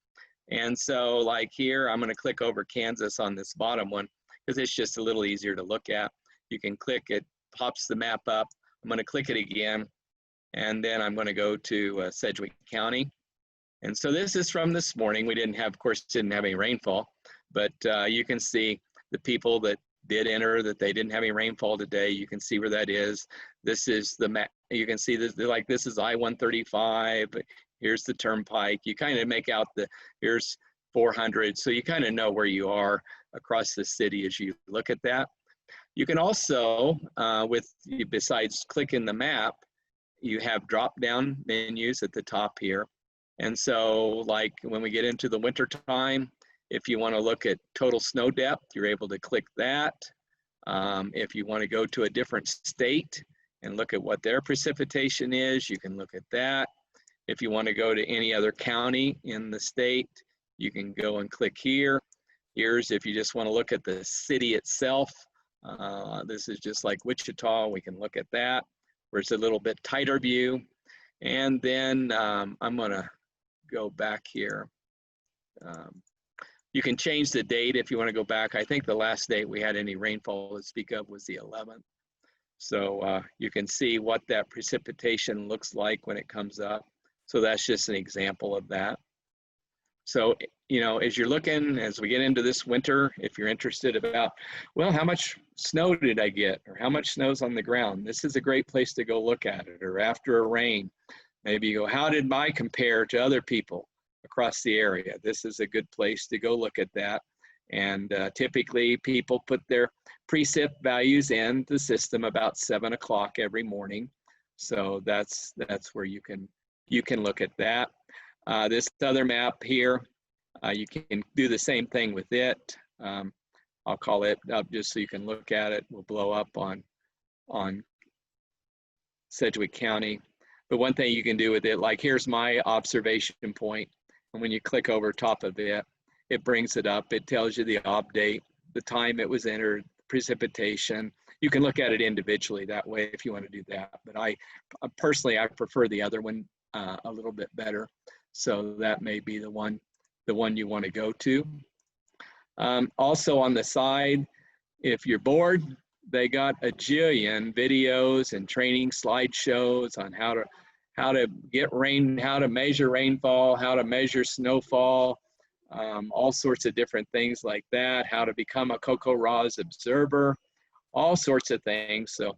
And so like here, I'm going to click over Kansas on this bottom one because it's just a little easier to look at. You can click it, pops the map up. I'm going to click it again, and then I'm going to go to Sedgwick County. And so this is from this morning. We didn't have, of course, didn't have any rainfall, but you can see the people that did enter that they didn't have any rainfall today. You can see where that is. This is the map. You can see this, like this is I-135. Here's the turnpike. You kind of make out here's 400. So you kind of know where you are across the city as you look at that. You can also, besides clicking the map, you have drop-down menus at the top here. And so like when we get into the winter time, if you want to look at total snow depth, you're able to click that. If you want to go to a different state and look at what their precipitation is, you can look at that. If you want to go to any other county in the state, you can go and click here. Here's if you just want to look at the city itself. This is just like Wichita, we can look at that, where it's a little bit tighter view. And then I'm going to go back here. You can change the date if you want to go back. I think the last date we had any rainfall to speak of was the 11th. So you can see what that precipitation looks like when it comes up. So that's just an example of that. So, you know, as you're looking, as we get into this winter, if you're interested about, well, how much snow did I get? Or how much snow's on the ground? This is a great place to go look at it. Or after a rain, maybe you go, how did I compare to other people across the area? This is a good place to go look at that. And typically people put their precip values in the system about 7 o'clock every morning. So that's where you can look at that. This other map here, you can do the same thing with it. I'll call it up just so you can look at it. We'll blow up on Sedgwick County. But one thing you can do with it, like here's my observation point. And when you click over top of it, it brings it up. It tells you the ob date, the time it was entered, precipitation. You can look at it individually that way if you want to do that. But I personally, I prefer the other one a little bit better. So that may be the one you want to go to. Also on the side, if you're bored, they got a jillion videos and training slideshows on how to get rain, how to measure rainfall, how to measure snowfall, all sorts of different things like that, how to become a COCO-RAWS observer, all sorts of things. So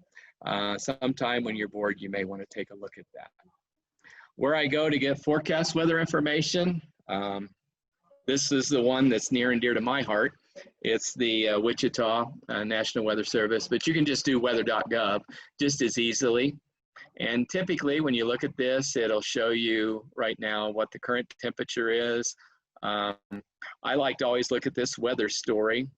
sometime when you're bored, you may want to take a look at that. Where I go to get forecast weather information, this is the one that's near and dear to my heart. It's the Wichita National Weather Service, but you can just do weather.gov just as easily. And typically when you look at this, it'll show you right now what the current temperature is. I like to always look at this weather story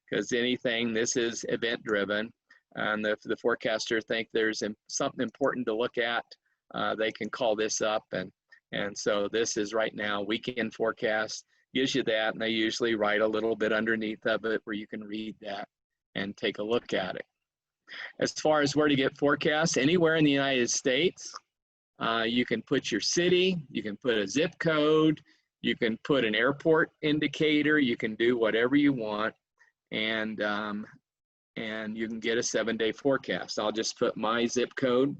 because this is event driven. And if the forecaster think there's something important to look at, they can call this up. And so this is right now weekend forecast, gives you that. And they usually write a little bit underneath of it where you can read that and take a look at it. As far as where to get forecasts, anywhere in the United States, you can put your city, you can put a zip code, you can put an airport indicator, you can do whatever you want. and you can get a 7-day forecast. I'll just put my zip code,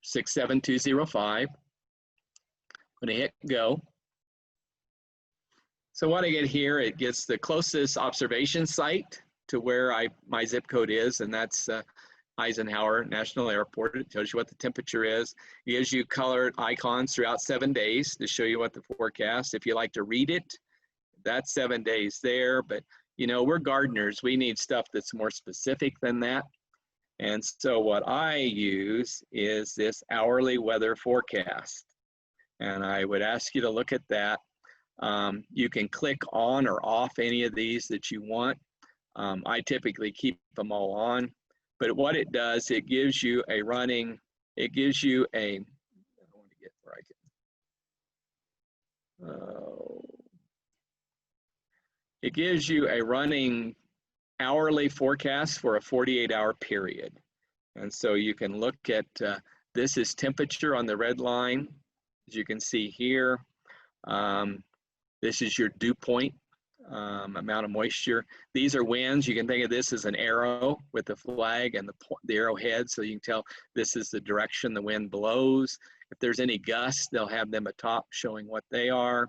67205. I'm going to hit go. So what I get here, it gets the closest observation site to where my zip code is, and that's Eisenhower National Airport. It tells you what the temperature is. It gives you colored icons throughout 7 days to show you what the forecast. If you like to read it, that's 7 days there. But you know, we're gardeners. We need stuff that's more specific than that. And so what I use is this hourly weather forecast. And I would ask you to look at that. You can click on or off any of these that you want. I typically keep them all on. But what it does, it gives you a running, it gives you a, I want to get where I can, it gives you a running hourly forecast for a 48-hour period. And so you can look at, this is temperature on the red line, as you can see here. This is your dew point, amount of moisture. These are winds. You can think of this as an arrow with the flag and the arrowhead, so you can tell this is the direction the wind blows. If there's any gusts, they'll have them atop showing what they are.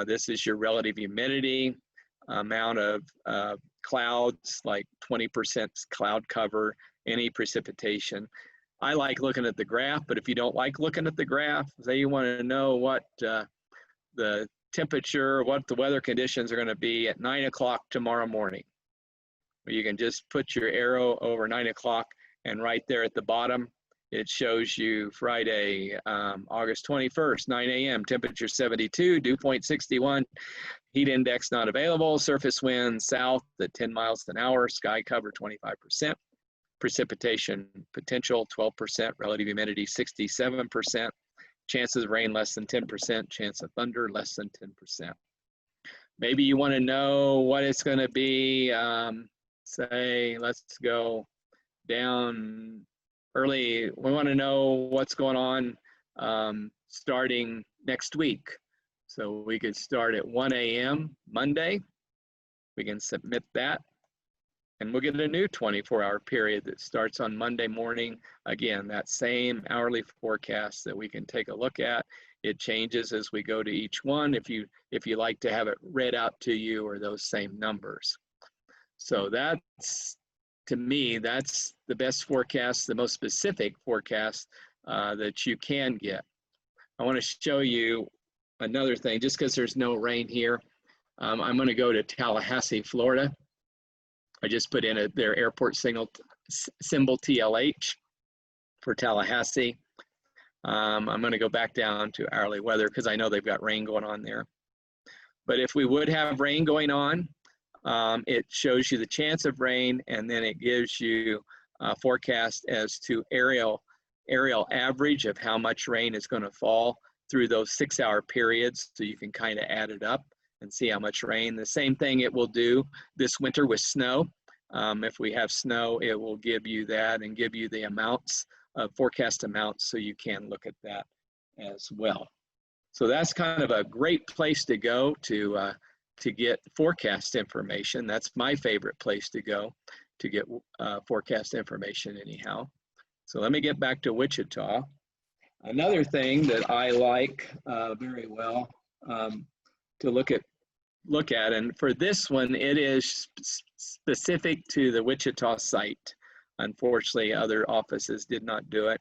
This is your relative humidity, amount of clouds, like 20% cloud cover, any precipitation. I like looking at the graph, but if you don't like looking at the graph, say you want to know what the temperature, what the weather conditions are going to be at 9 o'clock tomorrow morning. You can just put your arrow over 9 o'clock, and right there at the bottom, it shows you Friday, August 21st, 9 a.m., temperature 72, dew point 61, heat index not available, surface wind south at 10 miles an hour, sky cover 25%, precipitation potential 12%, relative humidity 67%, chances of rain less than 10%, chance of thunder less than 10%. Maybe you want to know what it's going to be, say, let's go down early. We want to know what's going on starting next week. So we could start at 1 a.m. Monday. We can submit that. And we'll get a new 24-hour period that starts on Monday morning. Again, that same hourly forecast that we can take a look at. It changes as we go to each one. If you like to have it read out to you, or those same numbers. So that's, to me, that's the best forecast, the most specific forecast that you can get. I want to show you another thing, just because there's no rain here. I'm going to go to Tallahassee, Florida. I just put in their airport symbol TLH for Tallahassee. I'm going to go back down to hourly weather because I know they've got rain going on there. But if we would have rain going on, it shows you the chance of rain, and then it gives you a forecast as to aerial average of how much rain is going to fall through those 6-hour periods, so you can kind of add it up and see how much rain. The same thing it will do this winter with snow. If we have snow, it will give you that and give you the amounts, forecast amounts, so you can look at that as well. So that's kind of a great place to go to get forecast information. That's my favorite place to go to get forecast information anyhow. So let me get back to Wichita. Another thing that I like very well to look at, and for this one, it is specific to the Wichita site. Unfortunately, other offices did not do it.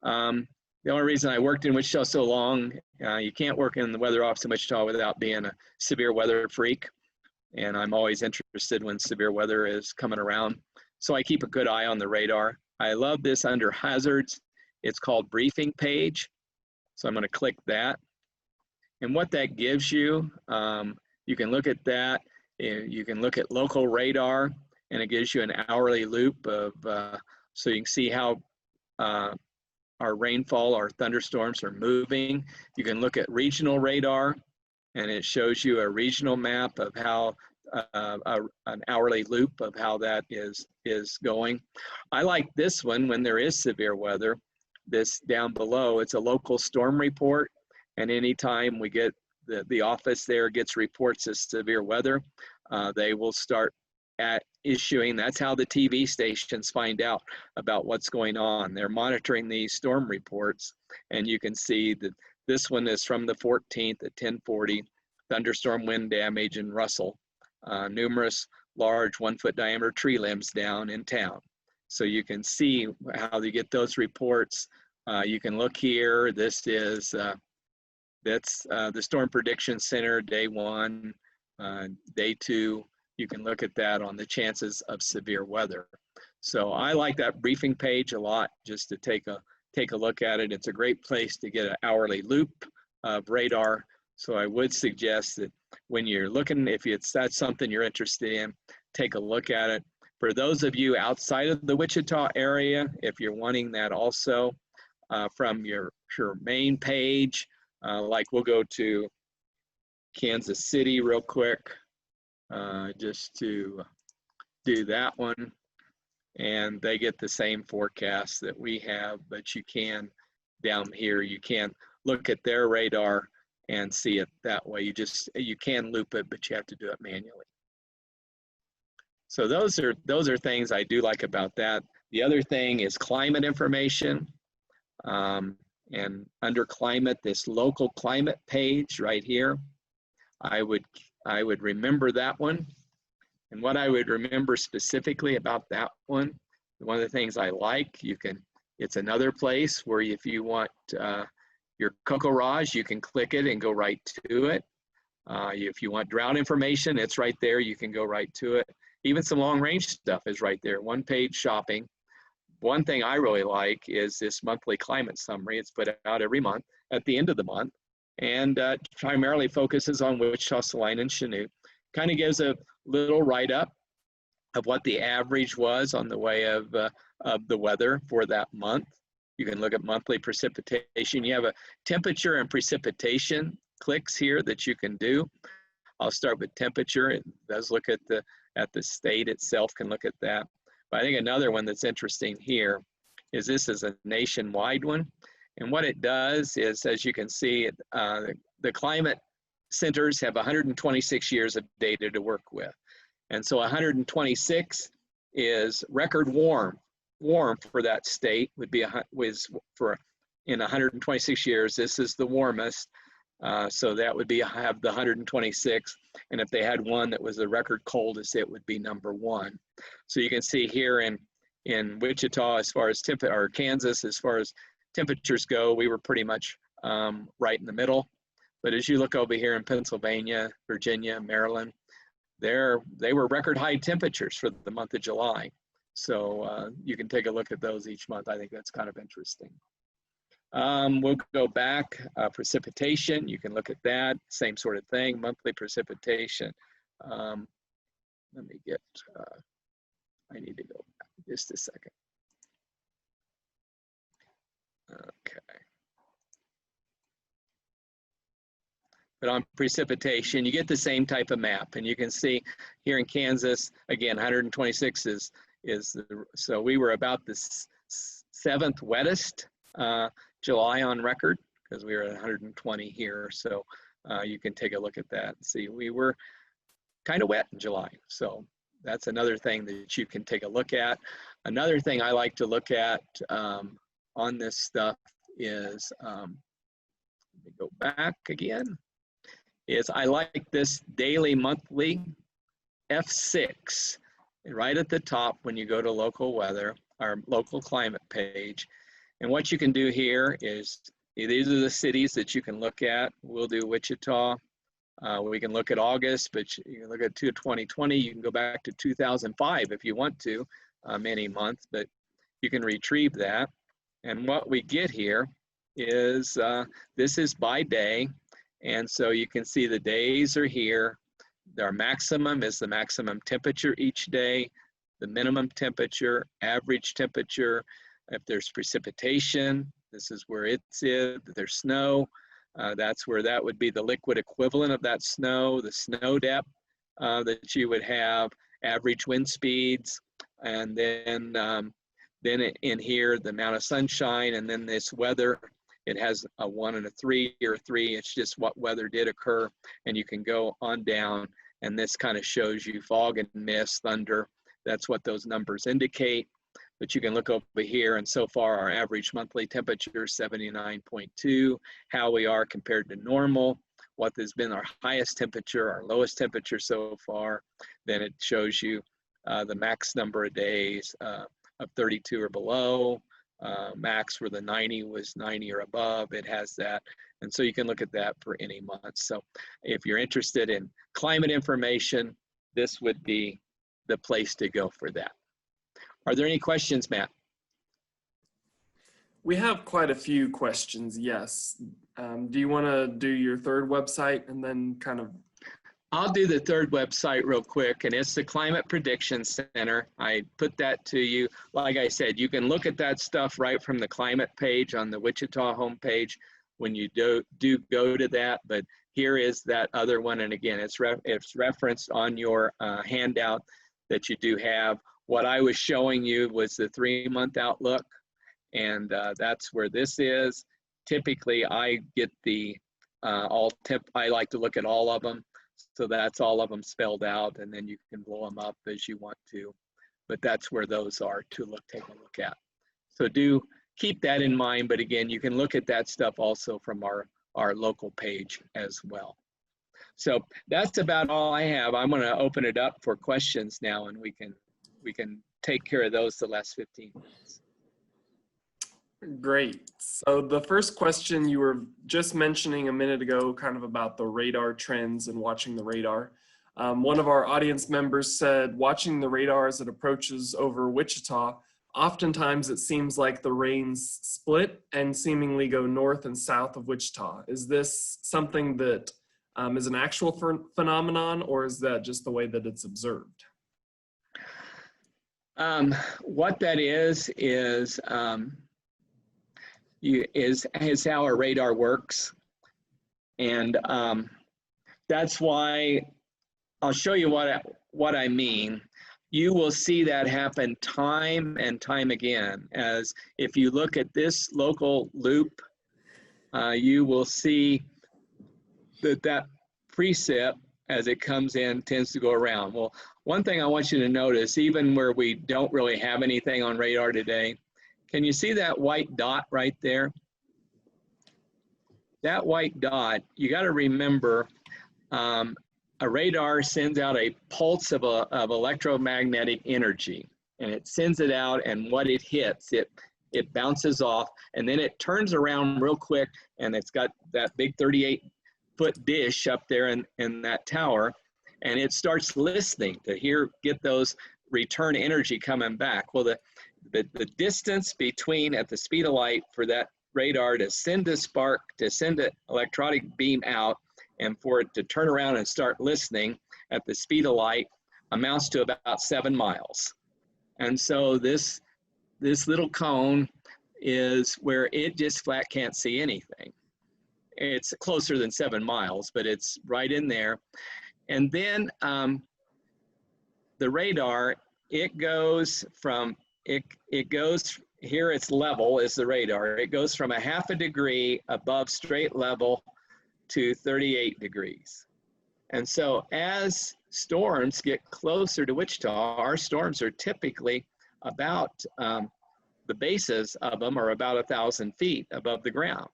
The only reason I worked in Wichita so long, you can't work in the weather office in Wichita without being a severe weather freak. And I'm always interested when severe weather is coming around. So I keep a good eye on the radar. I love this under hazards. It's called briefing page. So I'm going to click that. And what that gives you, you can look at that. You can look at local radar, and it gives you an hourly loop of, so you can see how our rainfall, our thunderstorms are moving. You can look at regional radar, and it shows you a regional map of how an hourly loop of how that is going. I like this one when there is severe weather. This down below, it's a local storm report, and anytime we get the office there gets reports of severe weather, they will start issuing. That's how the TV stations find out about what's going on. They're monitoring these storm reports, and you can see that this one is from the 14th at 10:40. Thunderstorm wind damage in Russell. Numerous large 1-foot diameter tree limbs down in town. So you can see how they get those reports. You can look here. This is that's the Storm Prediction Center, day 1, day 2. You can look at that on the chances of severe weather. So I like that briefing page a lot, just to take a look at it. It's a great place to get an hourly loop of radar. So I would suggest that when you're looking, if that's something you're interested in, take a look at it. For those of you outside of the Wichita area, if you're wanting that also from your main page, like we'll go to Kansas City real quick, just to do that one. And they get the same forecast that we have, but you can, down here, you can look at their radar and see it that way. You can loop it, but you have to do it manually. So those are things I do like about that. The other thing is climate information. And under climate, this local climate page right here, I would remember that one. And what I would remember specifically about that one of the things I like, it's another place where if you want your CocoRaj, you can click it and go right to it. If you want drought information, it's right there. You can go right to it. Even some long range stuff is right there. One page shopping. One thing I really like is this monthly climate summary. It's put out every month at the end of the month, and primarily focuses on Wichita, Salina, and Chanute. Kind of gives a little write-up of what the average was on the way of the weather for that month. You can look at monthly precipitation. You have a temperature and precipitation clicks here that you can do. I'll start with temperature. It does look at the state itself, can look at that. But I think another one that's interesting here is this is a nationwide one. And what it does is, as you can see, the climate centers have 126 years of data to work with. And so 126 is record warm for that state would be in 126 years. This is the warmest. So that would have the 126. And if they had one that was the record coldest, it would be number 1. So you can see here in Wichita, as far as or Kansas, as far as temperatures go, we were pretty much right in the middle. But as you look over here in Pennsylvania, Virginia, Maryland, they were record high temperatures for the month of July. So you can take a look at those each month. I think that's kind of interesting. We'll go back, precipitation, you can look at that, same sort of thing, monthly precipitation. Let me get, I need to go back just a second. Okay. But on precipitation, you get the same type of map, and you can see here in Kansas, again, 126 so we were about the 7th wettest July on record, because we were at 120 here. So you can take a look at that and see we were kind of wet in July. So that's another thing that you can take a look at. Another thing I like to look at on this stuff is, let me go back again, is I like this daily monthly F6 right at the top when you go to local weather, our local climate page. And what you can do here is, these are the cities that you can look at. We'll do Wichita. We can look at August, but you can look at 2020. You can go back to 2005 if you want to, any month, but you can retrieve that. And what we get here is, this is by day. And so you can see the days are here. Our maximum is the maximum temperature each day, the minimum temperature, average temperature. If there's precipitation, this is where it's in. If there's snow, that's where that would be the liquid equivalent of that snow, the snow depth that you would have, average wind speeds, and then in here, the amount of sunshine, and then this weather. It has a 1 and a 3 or a 3. It's just what weather did occur, and you can go on down And this kind of shows you fog and mist, thunder. That's what those numbers indicate. But you can look over here, and so far our average monthly temperature is 79.2, how we are compared to normal, what has been our highest temperature, our lowest temperature so far. Then it shows you the max number of days of 32 or below, max where the 90 was 90 or above, it has that. And so you can look at that for any month. So if you're interested in climate information, this would be the place to go for that. Are there any questions, Matt? We have quite a few questions, yes. Do you want to do your third website and then kind of? I'll do the third website real quick, and it's the Climate Prediction Center. I put that to you. Like I said, you can look at that stuff right from the climate page on the Wichita homepage when you do go to that, but here is that other one. And again, it's referenced on your handout that you do have. What I was showing you was the 3-month outlook, and that's where this is. Typically, I get the I like to look at all of them. So that's all of them spelled out, and then you can blow them up as you want to. But that's where those are to take a look at. So do keep that in mind. But again, you can look at that stuff also from our local page as well. So that's about all I have. I'm going to open it up for questions now, and we can take care of those the last 15 minutes. Great. So the first question you were just mentioning a minute ago, kind of about the radar trends and watching the radar. One of our audience members said, watching the radar as it approaches over Wichita, oftentimes it seems like the rains split and seemingly go north and south of Wichita. Is this something that is an actual phenomenon, or is that just the way that it's observed? What that is how our radar works. And that's why I'll show you what I mean. You will see that happen time and time again. As if you look at this local loop, you will see that precip as it comes in tends to go around. Well, one thing I want you to notice, even where we don't really have anything on radar today, can you see that white dot right there? That white dot, you got to remember, a radar sends out a pulse of electromagnetic energy, and it sends it out, and what it hits, it bounces off, and then it turns around real quick, and it's got that big 38-foot dish up there in that tower, and it starts listening to get those return energy coming back. Well, the distance between at the speed of light for that radar to send a spark, to send an electronic beam out, and for it to turn around and start listening at the speed of light amounts to about 7 miles. And so this little cone is where it just flat can't see anything. It's closer than 7 miles, but it's right in there. And then the radar, it goes from, here it's level is the radar. It goes from 1/2 degree above straight level to 38 degrees. And so as storms get closer to Wichita, our storms are typically about, the bases of them are about 1,000 feet above the ground.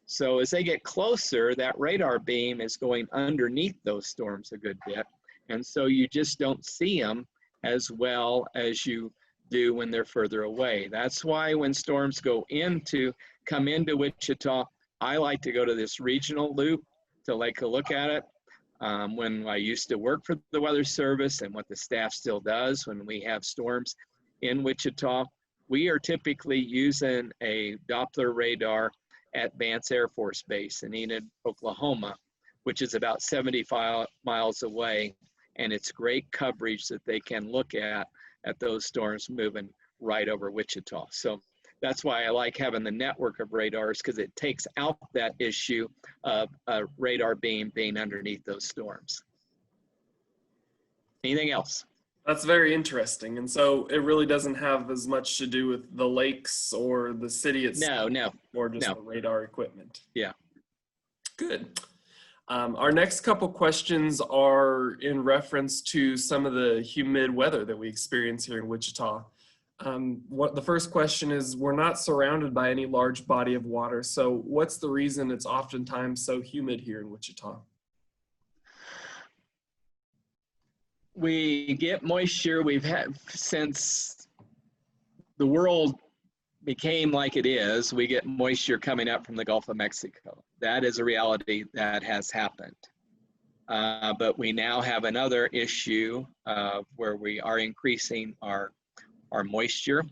So as they get closer, that radar beam is going underneath those storms a good bit. And so you just don't see them as well as you do when they're further away. That's why when storms come into Wichita, I like to go to this regional loop to take a look at it. When I used to work for the Weather Service, and what the staff still does when we have storms in Wichita, we are typically using a Doppler radar at Vance Air Force Base in Enid, Oklahoma, which is about 75 miles away. And it's great coverage that they can look at those storms moving right over Wichita. So that's why I like having the network of radars, because it takes out that issue of a radar beam being underneath those storms. Anything else? That's very interesting. And so it really doesn't have as much to do with the lakes or the city itself. No. Or just the radar equipment. Yeah. Good. Our next couple questions are in reference to some of the humid weather that we experience here in Wichita. The first question is, we're not surrounded by any large body of water, so what's the reason it's oftentimes so humid here in Wichita? We get moisture. We've had, since the world became like it is, we get moisture coming up from the Gulf of Mexico. That is a reality that has happened. But we now have another issue where we are increasing our moisture,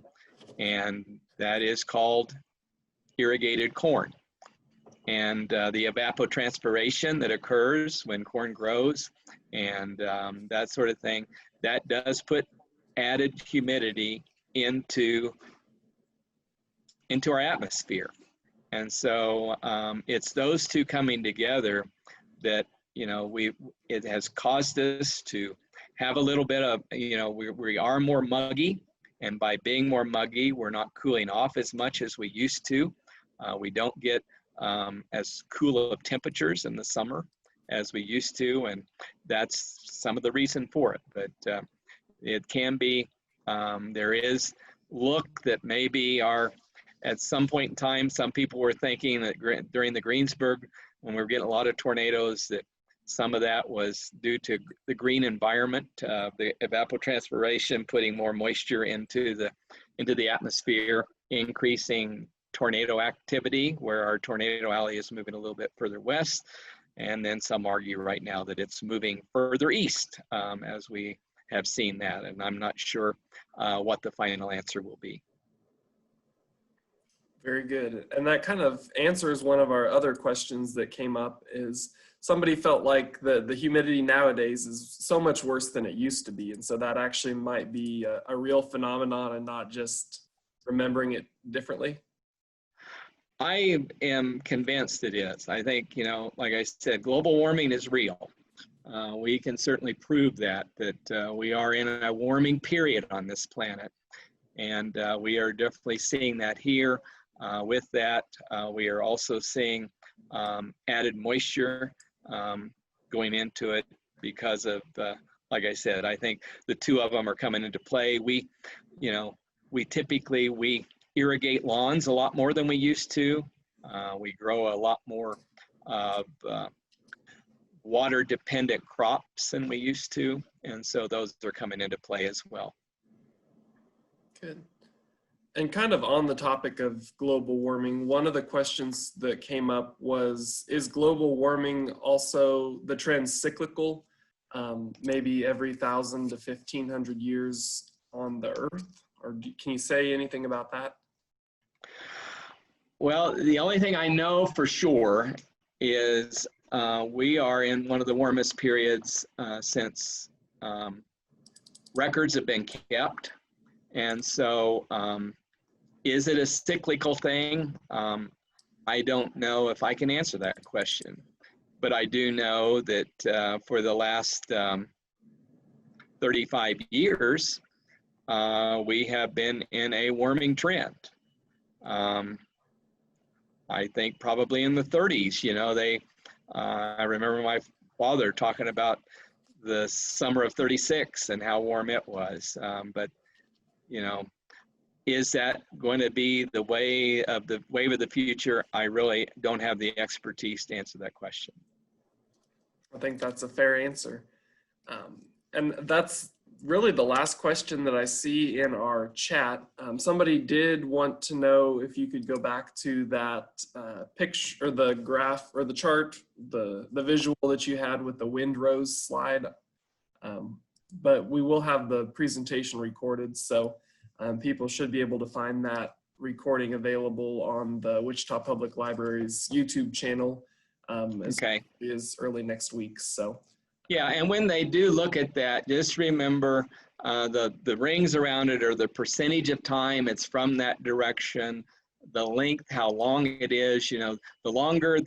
and that is called irrigated corn. And the evapotranspiration that occurs when corn grows and that sort of thing, that does put added humidity into our atmosphere. And so it's those two coming together that, you know, it has caused us to have a little bit of, you know, we are more muggy, and by being more muggy, we're not cooling off as much as we used to. We don't get as cool of temperatures in the summer as we used to, and that's some of the reason for it. But it can be, there is look that maybe at some point in time, some people were thinking that during the Greensburg, when we were getting a lot of tornadoes, that some of that was due to the green environment, the evapotranspiration, putting more moisture into the atmosphere, increasing tornado activity, where our tornado alley is moving a little bit further west. And then some argue right now that it's moving further east, as we have seen that. And I'm not sure what the final answer will be. Very good. And that kind of answers one of our other questions that came up. Is somebody felt like the humidity nowadays is so much worse than it used to be. And so that actually might be a real phenomenon and not just remembering it differently. I am convinced it is. I think, you know, like I said, global warming is real. We can certainly prove that we are in a warming period on this planet. And we are definitely seeing that here. With that, we are also seeing added moisture going into it because of, like I said, I think the two of them are coming into play. We typically irrigate lawns a lot more than we used to. We grow a lot more of water-dependent crops than we used to, and so those are coming into play as well. Good. And kind of on the topic of global warming, one of the questions that came up was, is global warming also the trend cyclical, maybe every 1,000 to 1,500 years on the Earth? Or can you say anything about that? Well, the only thing I know for sure is we are in one of the warmest periods since records have been kept. And so is it a cyclical thing? I don't know if I can answer that question, but I do know that for the last 35 years, we have been in a warming trend. I think probably in the 30s, you know, I remember my father talking about the summer of 36 and how warm it was. But, you know, is that going to be the wave of the future? I really don't have the expertise to answer that question. I think that's a fair answer. And that's really the last question that I see in our chat. Somebody did want to know if you could go back to that picture, or the graph, or the chart, the visual that you had with the windrows slide. But we will have the presentation recorded, so people should be able to find that recording available on the Wichita Public Library's YouTube channel as early next week. So. Yeah, and when they do look at that, just remember the rings around it are the percentage of time it's from that direction, the length, how long it is. You know, the longer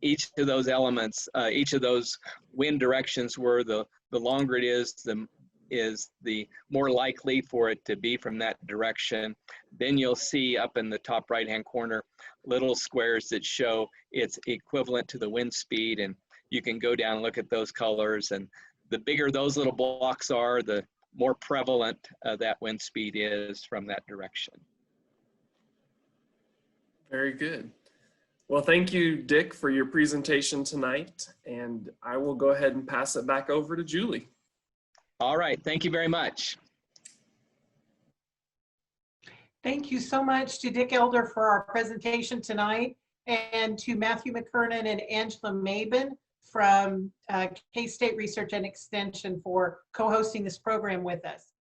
each of those elements, each of those wind directions were, the longer it is, the more likely for it to be from that direction. Then you'll see up in the top right-hand corner little squares that show it's equivalent to the wind speed, and you can go down and look at those colors. And the bigger those little blocks are, the more prevalent that wind speed is from that direction. Very good. Well, thank you, Dick, for your presentation tonight. And I will go ahead and pass it back over to Julie. All right, thank you very much. Thank you so much to Dick Elder for our presentation tonight, and to Matthew McKernan and Angela Mabin from K-State Research and Extension for co-hosting this program with us.